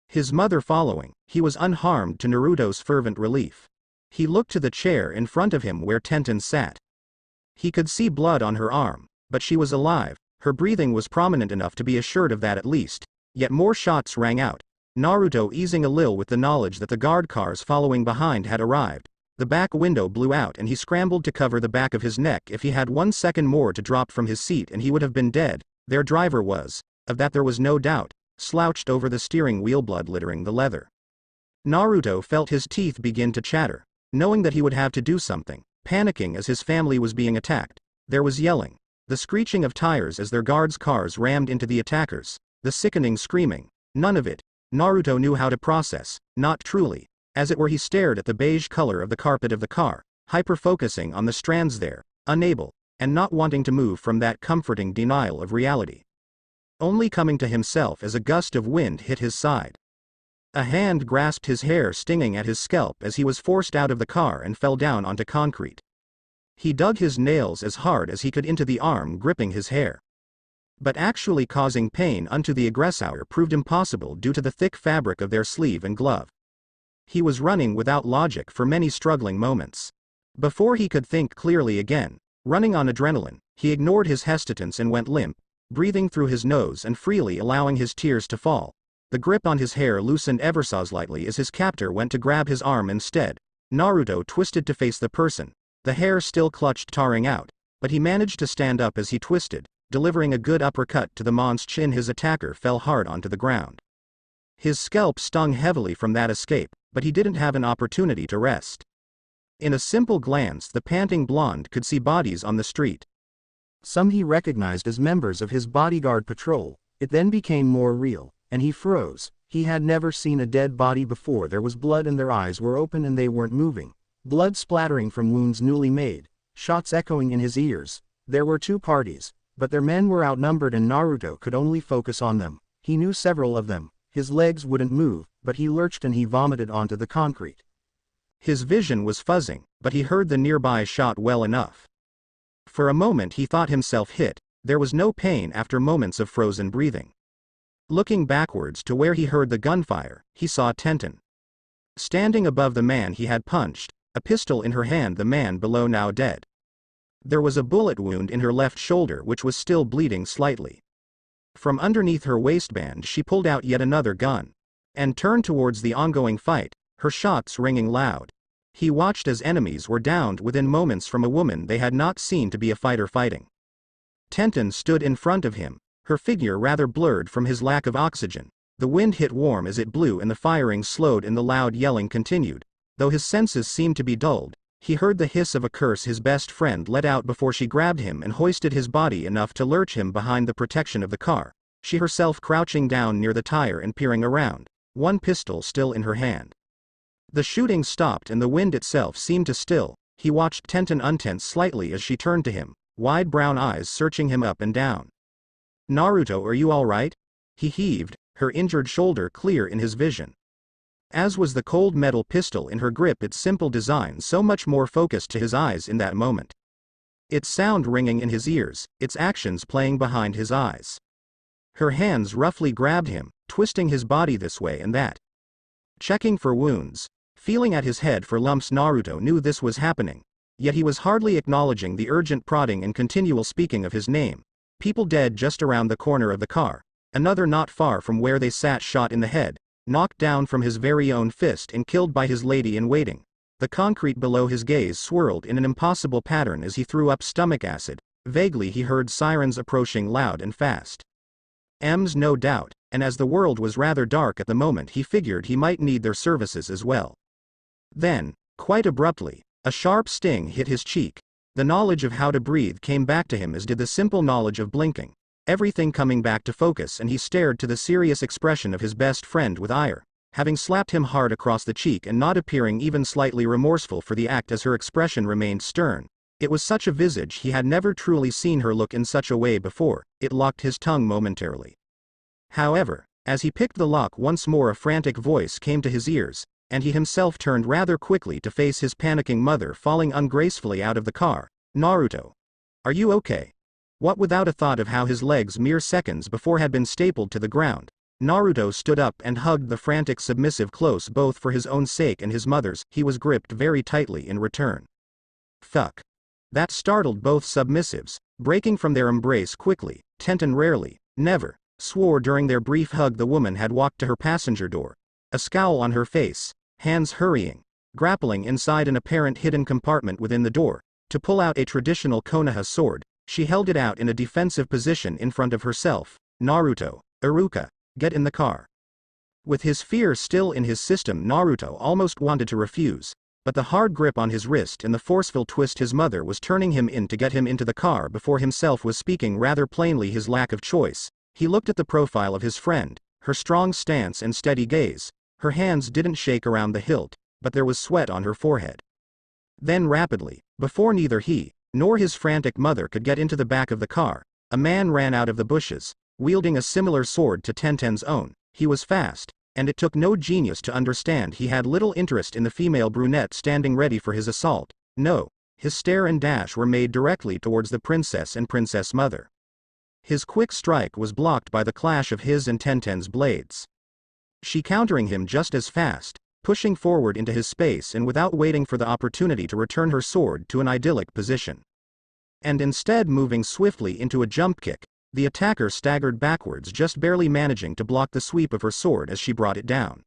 His mother following, he was unharmed to Naruto's fervent relief. He looked to the chair in front of him where Tenten sat. He could see blood on her arm, but she was alive, her breathing was prominent enough to be assured of that at least, yet more shots rang out. Naruto easing a little with the knowledge that the guard cars following behind had arrived. The back window blew out and he scrambled to cover the back of his neck. If he had 1 second more to drop from his seat and he would have been dead. Their driver was, of that there was no doubt, slouched over the steering wheel, blood littering the leather. Naruto felt his teeth begin to chatter, knowing that he would have to do something, panicking as his family was being attacked. There was yelling, the screeching of tires as their guards' cars rammed into the attackers, the sickening screaming. None of it Naruto knew how to process, not truly. As it were, he stared at the beige color of the carpet of the car, hyper-focusing on the strands there, unable, and not wanting to move from that comforting denial of reality. Only coming to himself as a gust of wind hit his side. A hand grasped his hair, stinging at his scalp as he was forced out of the car and fell down onto concrete. He dug his nails as hard as he could into the arm gripping his hair. But actually causing pain unto the aggressor proved impossible due to the thick fabric of their sleeve and glove. He was running without logic for many struggling moments. Before he could think clearly again, running on adrenaline, he ignored his hesitance and went limp, breathing through his nose and freely allowing his tears to fall. The grip on his hair loosened ever so slightly as his captor went to grab his arm instead. Naruto twisted to face the person, the hair still clutched tearing out, but he managed to stand up as he twisted, delivering a good uppercut to the man's chin. His attacker fell hard onto the ground. His scalp stung heavily from that escape, but he didn't have an opportunity to rest. In a simple glance, the panting blonde could see bodies on the street. Some he recognized as members of his bodyguard patrol. It then became more real, and he froze. He had never seen a dead body before. There was blood and their eyes were open and they weren't moving. Blood splattering from wounds newly made, shots echoing in his ears. There were 2 parties, but their men were outnumbered and Naruto could only focus on them. He knew several of them. His legs wouldn't move, but he lurched and he vomited onto the concrete. His vision was fuzzing, but he heard the nearby shot well enough. For a moment he thought himself hit. There was no pain after moments of frozen breathing. Looking backwards to where he heard the gunfire, he saw Tenten standing above the man he had punched, a pistol in her hand, the man below now dead. There was a bullet wound in her left shoulder which was still bleeding slightly. From underneath her waistband she pulled out yet another gun, and turned towards the ongoing fight, her shots ringing loud. He watched as enemies were downed within moments from a woman they had not seen to be a fighter fighting. Tenten stood in front of him, her figure rather blurred from his lack of oxygen. The wind hit warm as it blew and the firing slowed and the loud yelling continued. Though his senses seemed to be dulled, he heard the hiss of a curse his best friend let out before she grabbed him and hoisted his body enough to lurch him behind the protection of the car, she herself crouching down near the tire and peering around. one pistol still in her hand. The shooting stopped and the wind itself seemed to still. He watched Tenten untense slightly as she turned to him, wide brown eyes searching him up and down. "Naruto, are you all right?" He heaved, her injured shoulder clear in his vision. As was the cold metal pistol in her grip, its simple design so much more focused to his eyes in that moment. Its sound ringing in his ears, its actions playing behind his eyes. Her hands roughly grabbed him, twisting his body this way and that. Checking for wounds. Feeling at his head for lumps. Naruto knew this was happening, yet he was hardly acknowledging the urgent prodding and continual speaking of his name. People dead just around the corner of the car. Another not far from where they sat shot in the head, knocked down from his very own fist and killed by his lady-in-waiting. The concrete below his gaze swirled in an impossible pattern as he threw up stomach acid. Vaguely he heard sirens approaching loud and fast. M's no doubt, and as the world was rather dark at the moment he figured he might need their services as well. Then, quite abruptly, a sharp sting hit his cheek. The knowledge of how to breathe came back to him as did the simple knowledge of blinking. Everything coming back to focus, and he stared to the serious expression of his best friend with ire, having slapped him hard across the cheek and not appearing even slightly remorseful for the act as her expression remained stern. It was such a visage he had never truly seen her look in such a way before. It locked his tongue momentarily. However, as he picked the lock once more, a frantic voice came to his ears, and he himself turned rather quickly to face his panicking mother falling ungracefully out of the car. "Naruto. Are you okay?" What without a thought of how his legs mere seconds before had been stapled to the ground. Naruto stood up and hugged the frantic submissive close, both for his own sake and his mother's. He was gripped very tightly in return. "Fuck." That startled both submissives, breaking from their embrace quickly. Tenten rarely, never, swore during their brief hug. The woman had walked to her passenger door, a scowl on her face, hands hurrying, grappling inside an apparent hidden compartment within the door, to pull out a traditional Konoha sword. She held it out in a defensive position in front of herself. "Naruto, Iruka, get in the car." With his fear still in his system, Naruto almost wanted to refuse, but the hard grip on his wrist and the forceful twist his mother was turning him in to get him into the car before himself was speaking rather plainly his lack of choice. He looked at the profile of his friend, her strong stance and steady gaze. Her hands didn't shake around the hilt, but there was sweat on her forehead. Then rapidly, before neither he nor his frantic mother could get into the back of the car, a man ran out of the bushes, wielding a similar sword to Tenten's own. He was fast, and it took no genius to understand he had little interest in the female brunette standing ready for his assault. No, his stare and dash were made directly towards the princess and princess mother. His quick strike was blocked by the clash of his and Tenten's blades. She countering him just as fast, pushing forward into his space and without waiting for the opportunity to return her sword to an idyllic position. And instead moving swiftly into a jump kick, the attacker staggered backwards, just barely managing to block the sweep of her sword as she brought it down.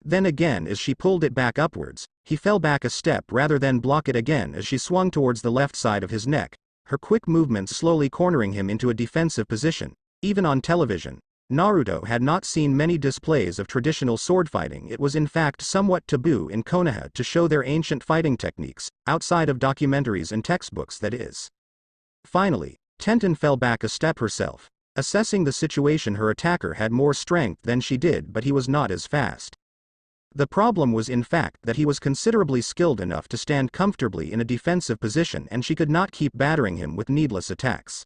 Then again as she pulled it back upwards, he fell back a step rather than block it again as she swung towards the left side of his neck, her quick movements slowly cornering him into a defensive position. Even on television, Naruto had not seen many displays of traditional sword fighting. It was in fact somewhat taboo in Konoha to show their ancient fighting techniques, outside of documentaries and textbooks, that is. Finally, Tenten fell back a step herself, assessing the situation. Her attacker had more strength than she did, but he was not as fast. The problem was in fact that he was considerably skilled enough to stand comfortably in a defensive position, and she could not keep battering him with needless attacks.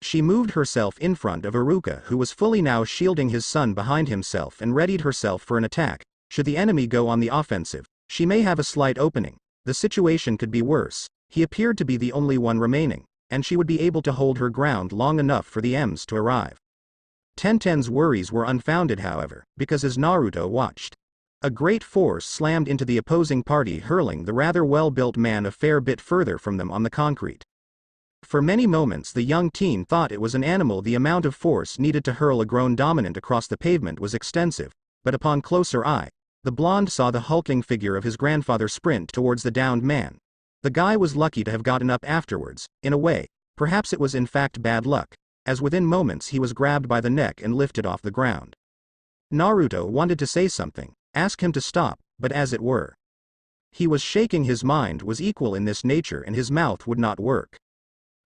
She moved herself in front of Iruka, who was fully now shielding his son behind himself, and readied herself for an attack. Should the enemy go on the offensive, she may have a slight opening. The situation could be worse. He appeared to be the only one remaining, and she would be able to hold her ground long enough for the M's to arrive. Tenten's worries were unfounded, however, because as Naruto watched, a great force slammed into the opposing party, hurling the rather well-built man a fair bit further from them on the concrete. For many moments the young teen thought it was an animal. The amount of force needed to hurl a grown dominant across the pavement was extensive, but upon closer eye, the blonde saw the hulking figure of his grandfather sprint towards the downed man. The guy was lucky to have gotten up afterwards. In a way, perhaps it was in fact bad luck, as within moments he was grabbed by the neck and lifted off the ground. Naruto wanted to say something, ask him to stop, but as it were, he was shaking. His mind was equal in this nature and his mouth would not work.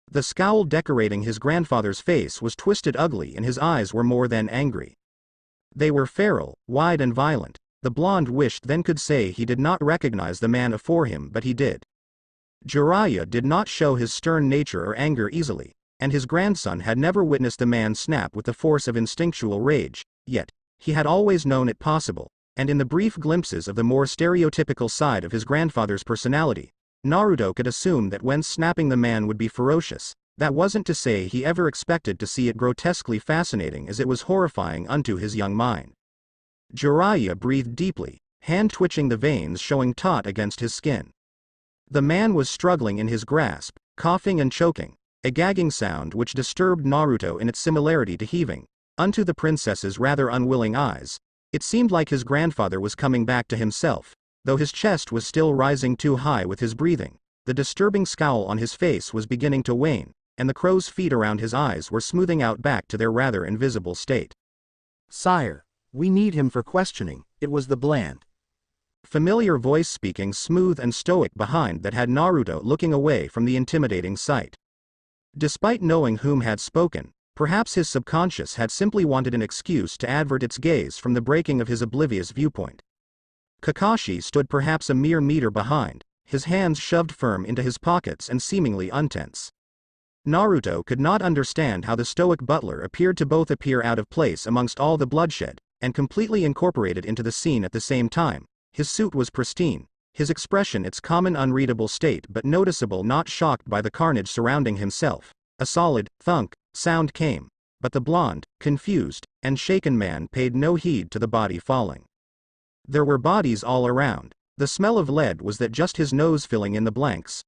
The scowl decorating his grandfather's face was twisted ugly and his eyes were more than angry. They were feral, wide and violent. The blonde wished then could say he did not recognize the man afore him, but he did. Jiraiya did not show his stern nature or anger easily, and his grandson had never witnessed the man snap with the force of instinctual rage, yet, he had always known it possible, and in the brief glimpses of the more stereotypical side of his grandfather's personality, Naruto could assume that when snapping the man would be ferocious. That wasn't to say he ever expected to see it grotesquely fascinating, as it was horrifying unto his young mind. Jiraiya breathed deeply, hand twitching, the veins showing taut against his skin. The man was struggling in his grasp, coughing and choking, a gagging sound which disturbed Naruto in its similarity to heaving. Unto the princess's rather unwilling eyes, it seemed like his grandfather was coming back to himself, though his chest was still rising too high with his breathing. The disturbing scowl on his face was beginning to wane, and the crow's feet around his eyes were smoothing out back to their rather invisible state. "Sire, we need him for questioning," it was the bland, familiar voice speaking smooth and stoic behind that had Naruto looking away from the intimidating sight. Despite knowing whom had spoken, perhaps his subconscious had simply wanted an excuse to avert its gaze from the breaking of his oblivious viewpoint. Kakashi stood perhaps a mere meter behind, his hands shoved firm into his pockets and seemingly untense. Naruto could not understand how the stoic butler appeared to both appear out of place amongst all the bloodshed, and completely incorporated into the scene at the same time. His suit was pristine, his expression its common unreadable state but noticeable, not shocked by the carnage surrounding himself. A solid, thunk, sound came, but the blond, confused, and shaken man paid no heed to the body falling. There were bodies all around. The smell of lead was that just his nose filling in the blanks.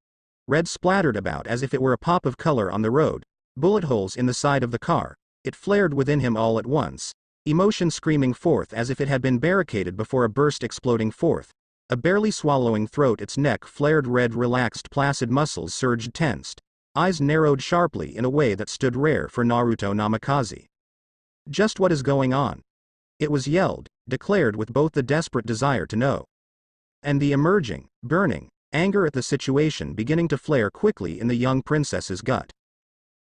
Red splattered about as if it were a pop of color on the road, bullet holes in the side of the car. It flared within him all at once, emotion screaming forth as if it had been barricaded before a burst exploding forth. A barely swallowing throat, its neck flared red, relaxed placid muscles surged tensed, eyes narrowed sharply in a way that stood rare for Naruto Namikaze. Just what is going on? It was yelled, declared with both the desperate desire to know, and the emerging, burning, anger at the situation beginning to flare quickly in the young princess's gut.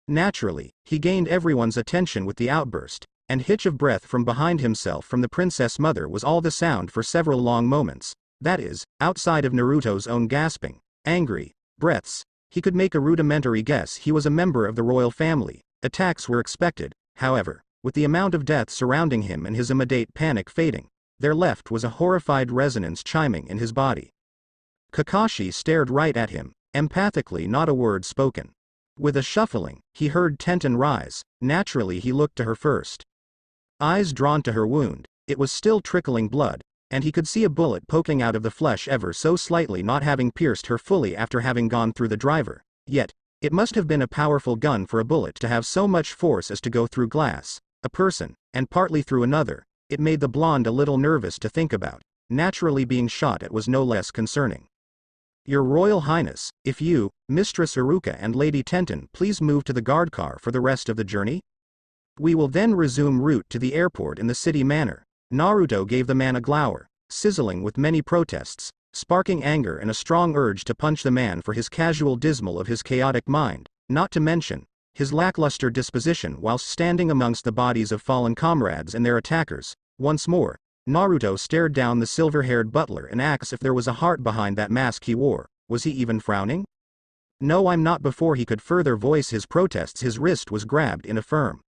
Naturally, he gained everyone's attention with the outburst, and hitch of breath from behind himself from the princess mother was all the sound for several long moments. That is, outside of Naruto's own gasping, angry breaths, he could make a rudimentary guess he was a member of the royal family. Attacks were expected, however, with the amount of death surrounding him and his immediate panic fading. There left was a horrified resonance chiming in his body. Kakashi stared right at him, empathically, not a word spoken. With a shuffling, he heard Tenten rise. Naturally he looked to her first. Eyes drawn to her wound, it was still trickling blood, and he could see a bullet poking out of the flesh ever so slightly, not having pierced her fully after having gone through the driver. Yet, it must have been a powerful gun for a bullet to have so much force as to go through glass, a person, and partly through another. It made the blonde a little nervous to think about. Naturally, being shot at was no less concerning. "Your Royal Highness, if you, Mistress Iruka and Lady Tenten please move to the guard car for the rest of the journey? We will then resume route to the airport in the city manner." Naruto gave the man a glower, sizzling with many protests, sparking anger and a strong urge to punch the man for his casual dismal of his chaotic mind, not to mention his lackluster disposition whilst standing amongst the bodies of fallen comrades and their attackers. Once more, Naruto stared down the silver-haired butler and asked if there was a heart behind that mask he wore. Was he even frowning? "No, I'm not." Before he could further voice his protests, his wrist was grabbed in a firm,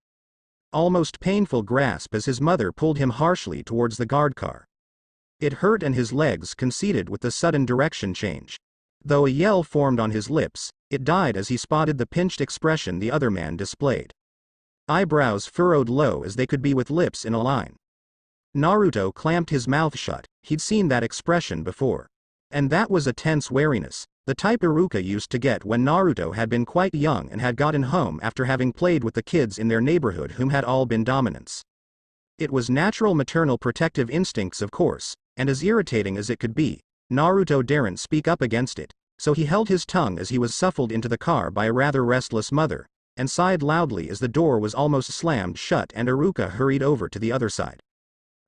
almost painful grasp as his mother pulled him harshly towards the guard car. It hurt and his legs conceded with the sudden direction change. Though a yell formed on his lips, it died as he spotted the pinched expression the other man displayed. Eyebrows furrowed low as they could be with lips in a line. Naruto clamped his mouth shut. He'd seen that expression before. And that was a tense wariness, the type Iruka used to get when Naruto had been quite young and had gotten home after having played with the kids in their neighborhood whom had all been dominants. It was natural maternal protective instincts, of course, and as irritating as it could be, Naruto daren't speak up against it, so he held his tongue as he was shuffled into the car by a rather restless mother, and sighed loudly as the door was almost slammed shut and Iruka hurried over to the other side.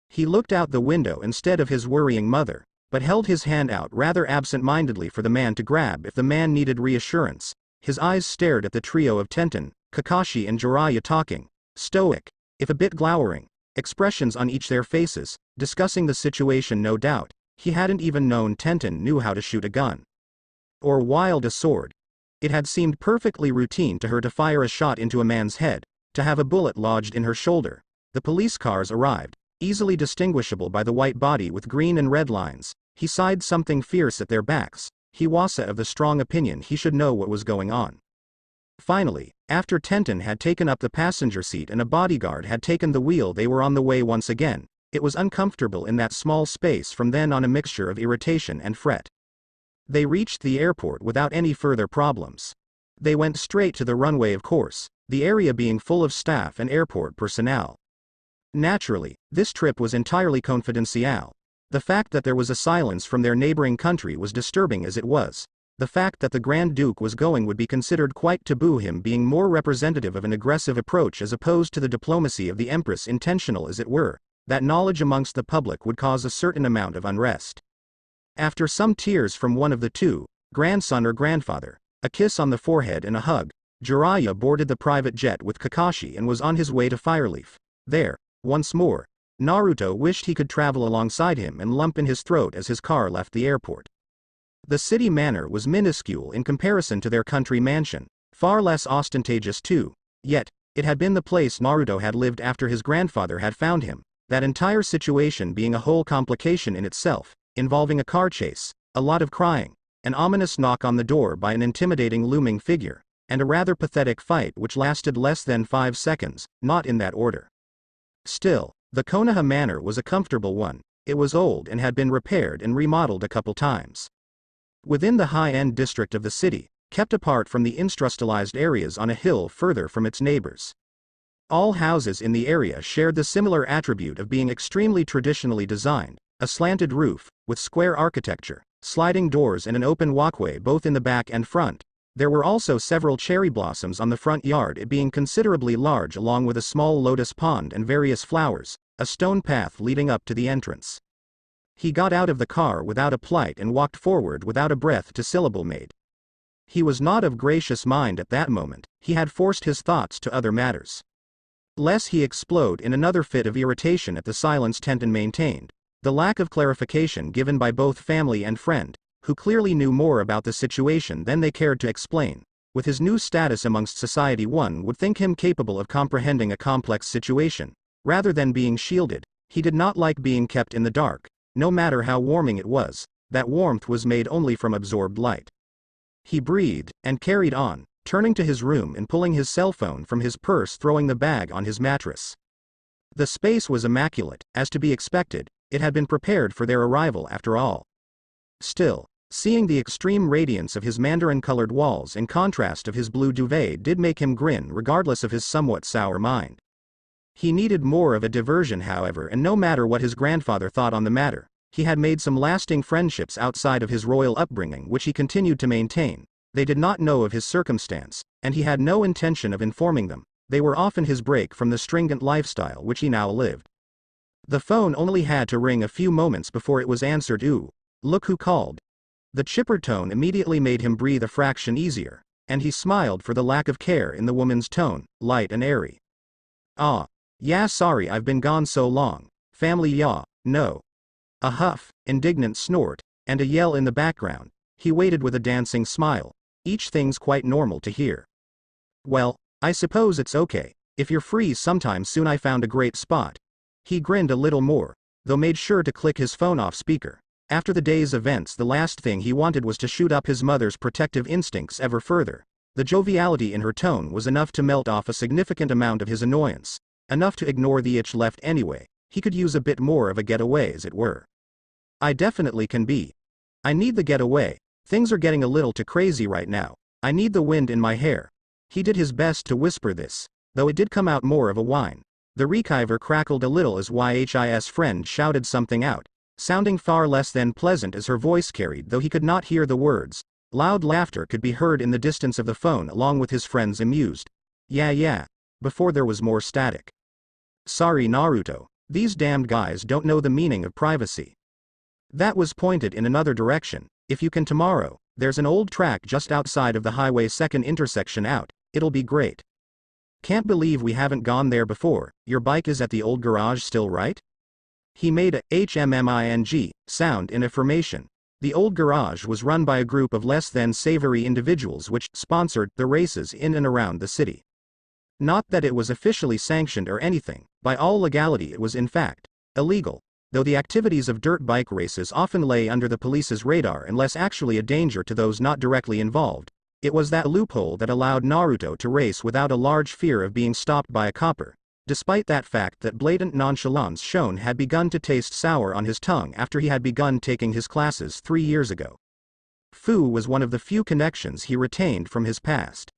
He looked out the window instead of his worrying mother, but held his hand out rather absent-mindedly for the man to grab if the man needed reassurance. His eyes stared at the trio of Tenten, Kakashi and Jiraiya talking, stoic, if a bit glowering, expressions on each their faces, discussing the situation. No doubt, he hadn't even known Tenten knew how to shoot a gun or wield a sword. It had seemed perfectly routine to her to fire a shot into a man's head, to have a bullet lodged in her shoulder. The police cars arrived, easily distinguishable by the white body with green and red lines. He sighed something fierce at their backs. He was of the strong opinion he should know what was going on. Finally, after Tenten had taken up the passenger seat and a bodyguard had taken the wheel, they were on the way once again. It was uncomfortable in that small space. From then on, a mixture of irritation and fret. They reached the airport without any further problems. They went straight to the runway, of course, the area being full of staff and airport personnel. Naturally, this trip was entirely confidential. The fact that there was a silence from their neighboring country was disturbing as it was. The fact that the Grand Duke was going would be considered quite taboo, him being more representative of an aggressive approach as opposed to the diplomacy of the Empress, intentional as it were. That knowledge amongst the public would cause a certain amount of unrest. After some tears from one of the two, grandson or grandfather, a kiss on the forehead and a hug, Jiraiya boarded the private jet with Kakashi and was on his way to Fireleaf. There, once more, Naruto wished he could travel alongside him and lump in his throat as his car left the airport. The city manor was minuscule in comparison to their country mansion, far less ostentatious too, yet, it had been the place Naruto had lived after his grandfather had found him, that entire situation being a whole complication in itself, involving a car chase, a lot of crying, an ominous knock on the door by an intimidating looming figure, and a rather pathetic fight which lasted less than 5 seconds, not in that order. Still, the Konoha manor was a comfortable one. It was old and had been repaired and remodeled a couple times. Within the high-end district of the city, kept apart from the industrialized areas on a hill further from its neighbors. All houses in the area shared the similar attribute of being extremely traditionally designed, a slanted roof, with square architecture, sliding doors and an open walkway both in the back and front. There were also several cherry blossoms on the front yard, it being considerably large, along with a small lotus pond and various flowers, a stone path leading up to the entrance. He got out of the car without a plight and walked forward without a breath to syllable made. He was not of gracious mind at that moment. He had forced his thoughts to other matters. Lest he explode in another fit of irritation at the silence Tenten maintained, the lack of clarification given by both family and friend, who clearly knew more about the situation than they cared to explain. With his new status amongst society, one would think him capable of comprehending a complex situation, rather than being shielded. He did not like being kept in the dark, no matter how warming it was. That warmth was made only from absorbed light. He breathed, and carried on, turning to his room and pulling his cell phone from his purse, throwing the bag on his mattress. The space was immaculate, as to be expected. It had been prepared for their arrival after all. Still, seeing the extreme radiance of his mandarin-colored walls in contrast of his blue duvet did make him grin regardless of his somewhat sour mind. He needed more of a diversion, however, and no matter what his grandfather thought on the matter, he had made some lasting friendships outside of his royal upbringing which he continued to maintain. They did not know of his circumstance, and he had no intention of informing them. They were often his break from the stringent lifestyle which he now lived. The phone only had to ring a few moments before it was answered. "Ooh, look who called." The chipper tone immediately made him breathe a fraction easier, and he smiled for the lack of care in the woman's tone, light and airy. "Ah, yeah, sorry I've been gone so long. Family, yeah, no." A huff, indignant snort, and a yell in the background. He waited with a dancing smile. Each thing's quite normal to hear. "Well, I suppose it's okay, if you're free sometime soon. I found a great spot." He grinned a little more, though made sure to click his phone off speaker. After the day's events, the last thing he wanted was to shoot up his mother's protective instincts ever further. The joviality in her tone was enough to melt off a significant amount of his annoyance, enough to ignore the itch left anyway. He could use a bit more of a getaway, as it were. "I definitely can be. I need the getaway. Things are getting a little too crazy right now. I need the wind in my hair." He did his best to whisper this, though it did come out more of a whine. The receiver crackled a little as his friend shouted something out, sounding far less than pleasant as her voice carried, though he could not hear the words. Loud laughter could be heard in the distance of the phone, along with his friend's amused yeah, before there was more static. "Sorry, Naruto, these damned guys don't know the meaning of privacy." That was pointed in another direction. "If you can tomorrow, there's an old track just outside of the highway, second intersection out. It'll be great." Can't believe we haven't gone there before. Your bike is at the old garage still, right? He made a HMMING sound in affirmation. The old garage was run by a group of less than savory individuals which sponsored the races in and around the city. Not that it was officially sanctioned or anything, by all legality it was in fact illegal, though the activities of dirt bike races often lay under the police's radar unless actually a danger to those not directly involved. It was that loophole that allowed Naruto to race without a large fear of being stopped by a copper, despite that fact that blatant nonchalance shown had begun to taste sour on his tongue after he had begun taking his classes 3 years ago. Fu was one of the few connections he retained from his past.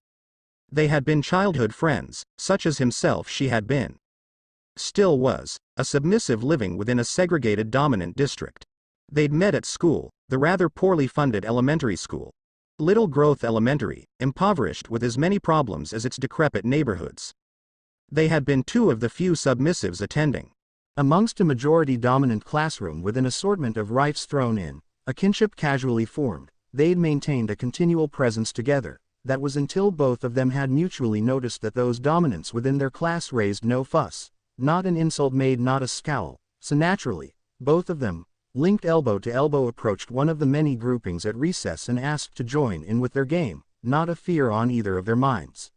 They had been childhood friends, such as himself she had been. Still was, a submissive living within a segregated dominant district. They'd met at school, the rather poorly funded elementary school. Little Growth Elementary, impoverished with as many problems as its decrepit neighborhoods. They had been 2 of the few submissives attending. Amongst a majority-dominant classroom with an assortment of rifts thrown in, a kinship casually formed, they'd maintained a continual presence together. That was until both of them had mutually noticed that those dominants within their class raised no fuss. Not an insult made, not a scowl, so naturally, both of them, linked elbow to elbow, approached one of the many groupings at recess and asked to join in with their game, not a fear on either of their minds.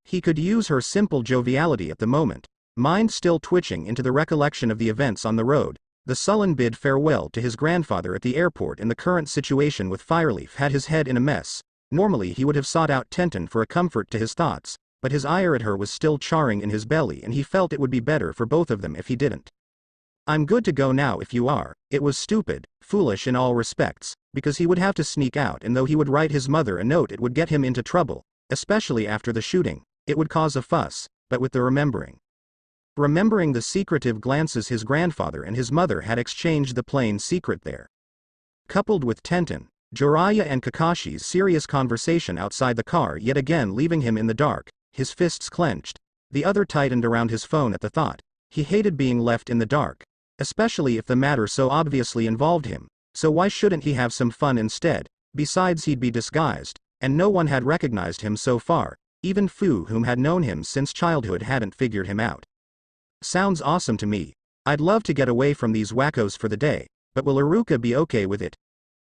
He could use her simple joviality at the moment, mind still twitching into the recollection of the events on the road. The sullen bid farewell to his grandfather at the airport and the current situation with Fireleaf had his head in a mess. Normally he would have sought out Tenten for a comfort to his thoughts, but his ire at her was still charring in his belly and he felt it would be better for both of them if he didn't. I'm good to go now if you are. It was stupid, foolish in all respects, because he would have to sneak out, and though he would write his mother a note it would get him into trouble, especially after the shooting. It would cause a fuss, but with the remembering the secretive glances his grandfather and his mother had exchanged, the plain secret there. Coupled with Tenten, Jiraiya and Kakashi's serious conversation outside the car yet again leaving him in the dark, his fists clenched, the other tightened around his phone at the thought. He hated being left in the dark, especially if the matter so obviously involved him, so why shouldn't he have some fun instead? Besides, he'd be disguised, and no one had recognized him so far. Even Fu, whom had known him since childhood, hadn't figured him out. Sounds awesome to me. I'd love to get away from these wackos for the day, but will Iruka be okay with it?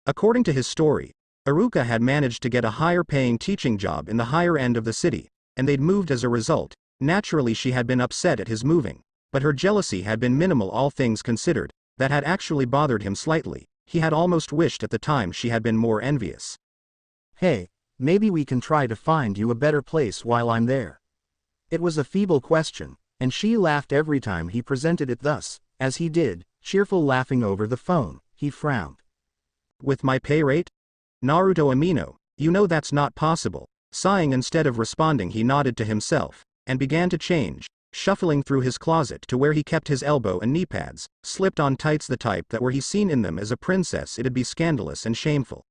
According to his story, Iruka had managed to get a higher-paying teaching job in the higher end of the city, and they'd moved as a result. Naturally she had been upset at his moving, but her jealousy had been minimal, all things considered. That had actually bothered him slightly. He had almost wished at the time she had been more envious. Hey, maybe we can try to find you a better place while I'm there. It was a feeble question, and she laughed every time he presented it thus. As he did, cheerful laughing over the phone, he frowned. With my pay rate? Naruto Amino, you know that's not possible. Sighing instead of responding, he nodded to himself, and began to change, shuffling through his closet to where he kept his elbow and knee pads, slipped on tights the type that were he seen in them as a princess it'd be scandalous and shameful.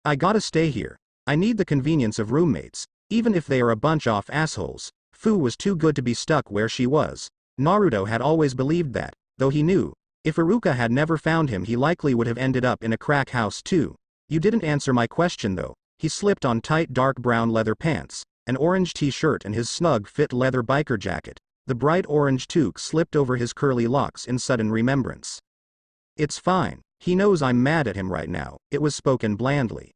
I gotta stay here. I need the convenience of roommates, even if they are a bunch off assholes. Fu was too good to be stuck where she was. Naruto had always believed that, though he knew, if Iruka had never found him he likely would have ended up in a crack house too. You didn't answer my question though. He slipped on tight dark brown leather pants, an orange t-shirt and his snug fit leather biker jacket. The bright orange toque slipped over his curly locks in sudden remembrance. It's fine. He knows I'm mad at him right now. It was spoken blandly.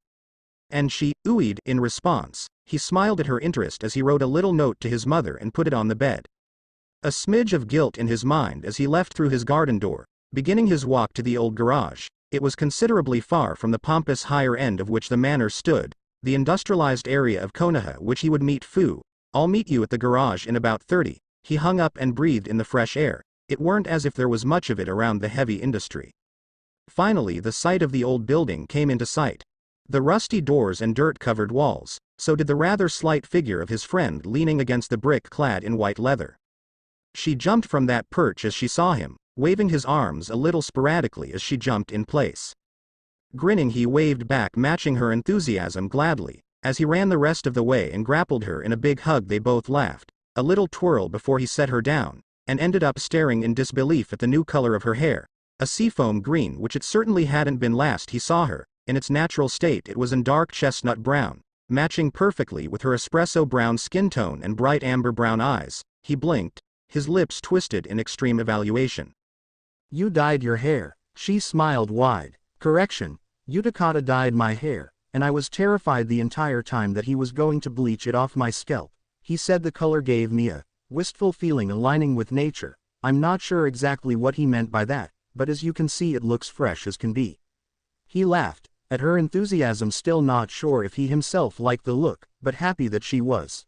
And she oohed in response. He smiled at her interest as he wrote a little note to his mother and put it on the bed. A smidge of guilt in his mind as he left through his garden door, beginning his walk to the old garage. It was considerably far from the pompous higher end of which the manor stood, the industrialized area of Konoha which he would meet Fu. I'll meet you at the garage in about 30. He hung up and breathed in the fresh air. It weren't as if there was much of it around the heavy industry. Finally the sight of the old building came into sight. The rusty doors and dirt-covered walls, so did the rather slight figure of his friend leaning against the brick clad in white leather. She jumped from that perch as she saw him, waving his arms a little sporadically as she jumped in place. Grinning he waved back, matching her enthusiasm gladly. As he ran the rest of the way and grappled her in a big hug they both laughed, a little twirl before he set her down, and ended up staring in disbelief at the new color of her hair, a seafoam green which it certainly hadn't been last he saw her. In its natural state it was in dark chestnut brown, matching perfectly with her espresso brown skin tone and bright amber brown eyes. He blinked, his lips twisted in extreme evaluation. You dyed your hair. She smiled wide. Correction, Utakata dyed my hair, and I was terrified the entire time that he was going to bleach it off my scalp. He said the color gave me a wistful feeling aligning with nature. I'm not sure exactly what he meant by that, but as you can see it looks fresh as can be. He laughed, at her enthusiasm, still not sure if he himself liked the look, but happy that she was.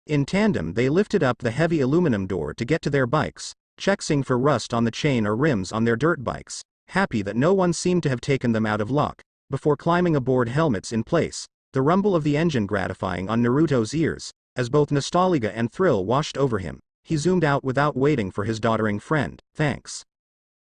In tandem they lifted up the heavy aluminum door to get to their bikes, checking for rust on the chain or rims on their dirt bikes, happy that no one seemed to have taken them out of luck, before climbing aboard, helmets in place, the rumble of the engine gratifying on Naruto's ears, as both nostalgia and thrill washed over him. He zoomed out without waiting for his doddering friend. Thanks.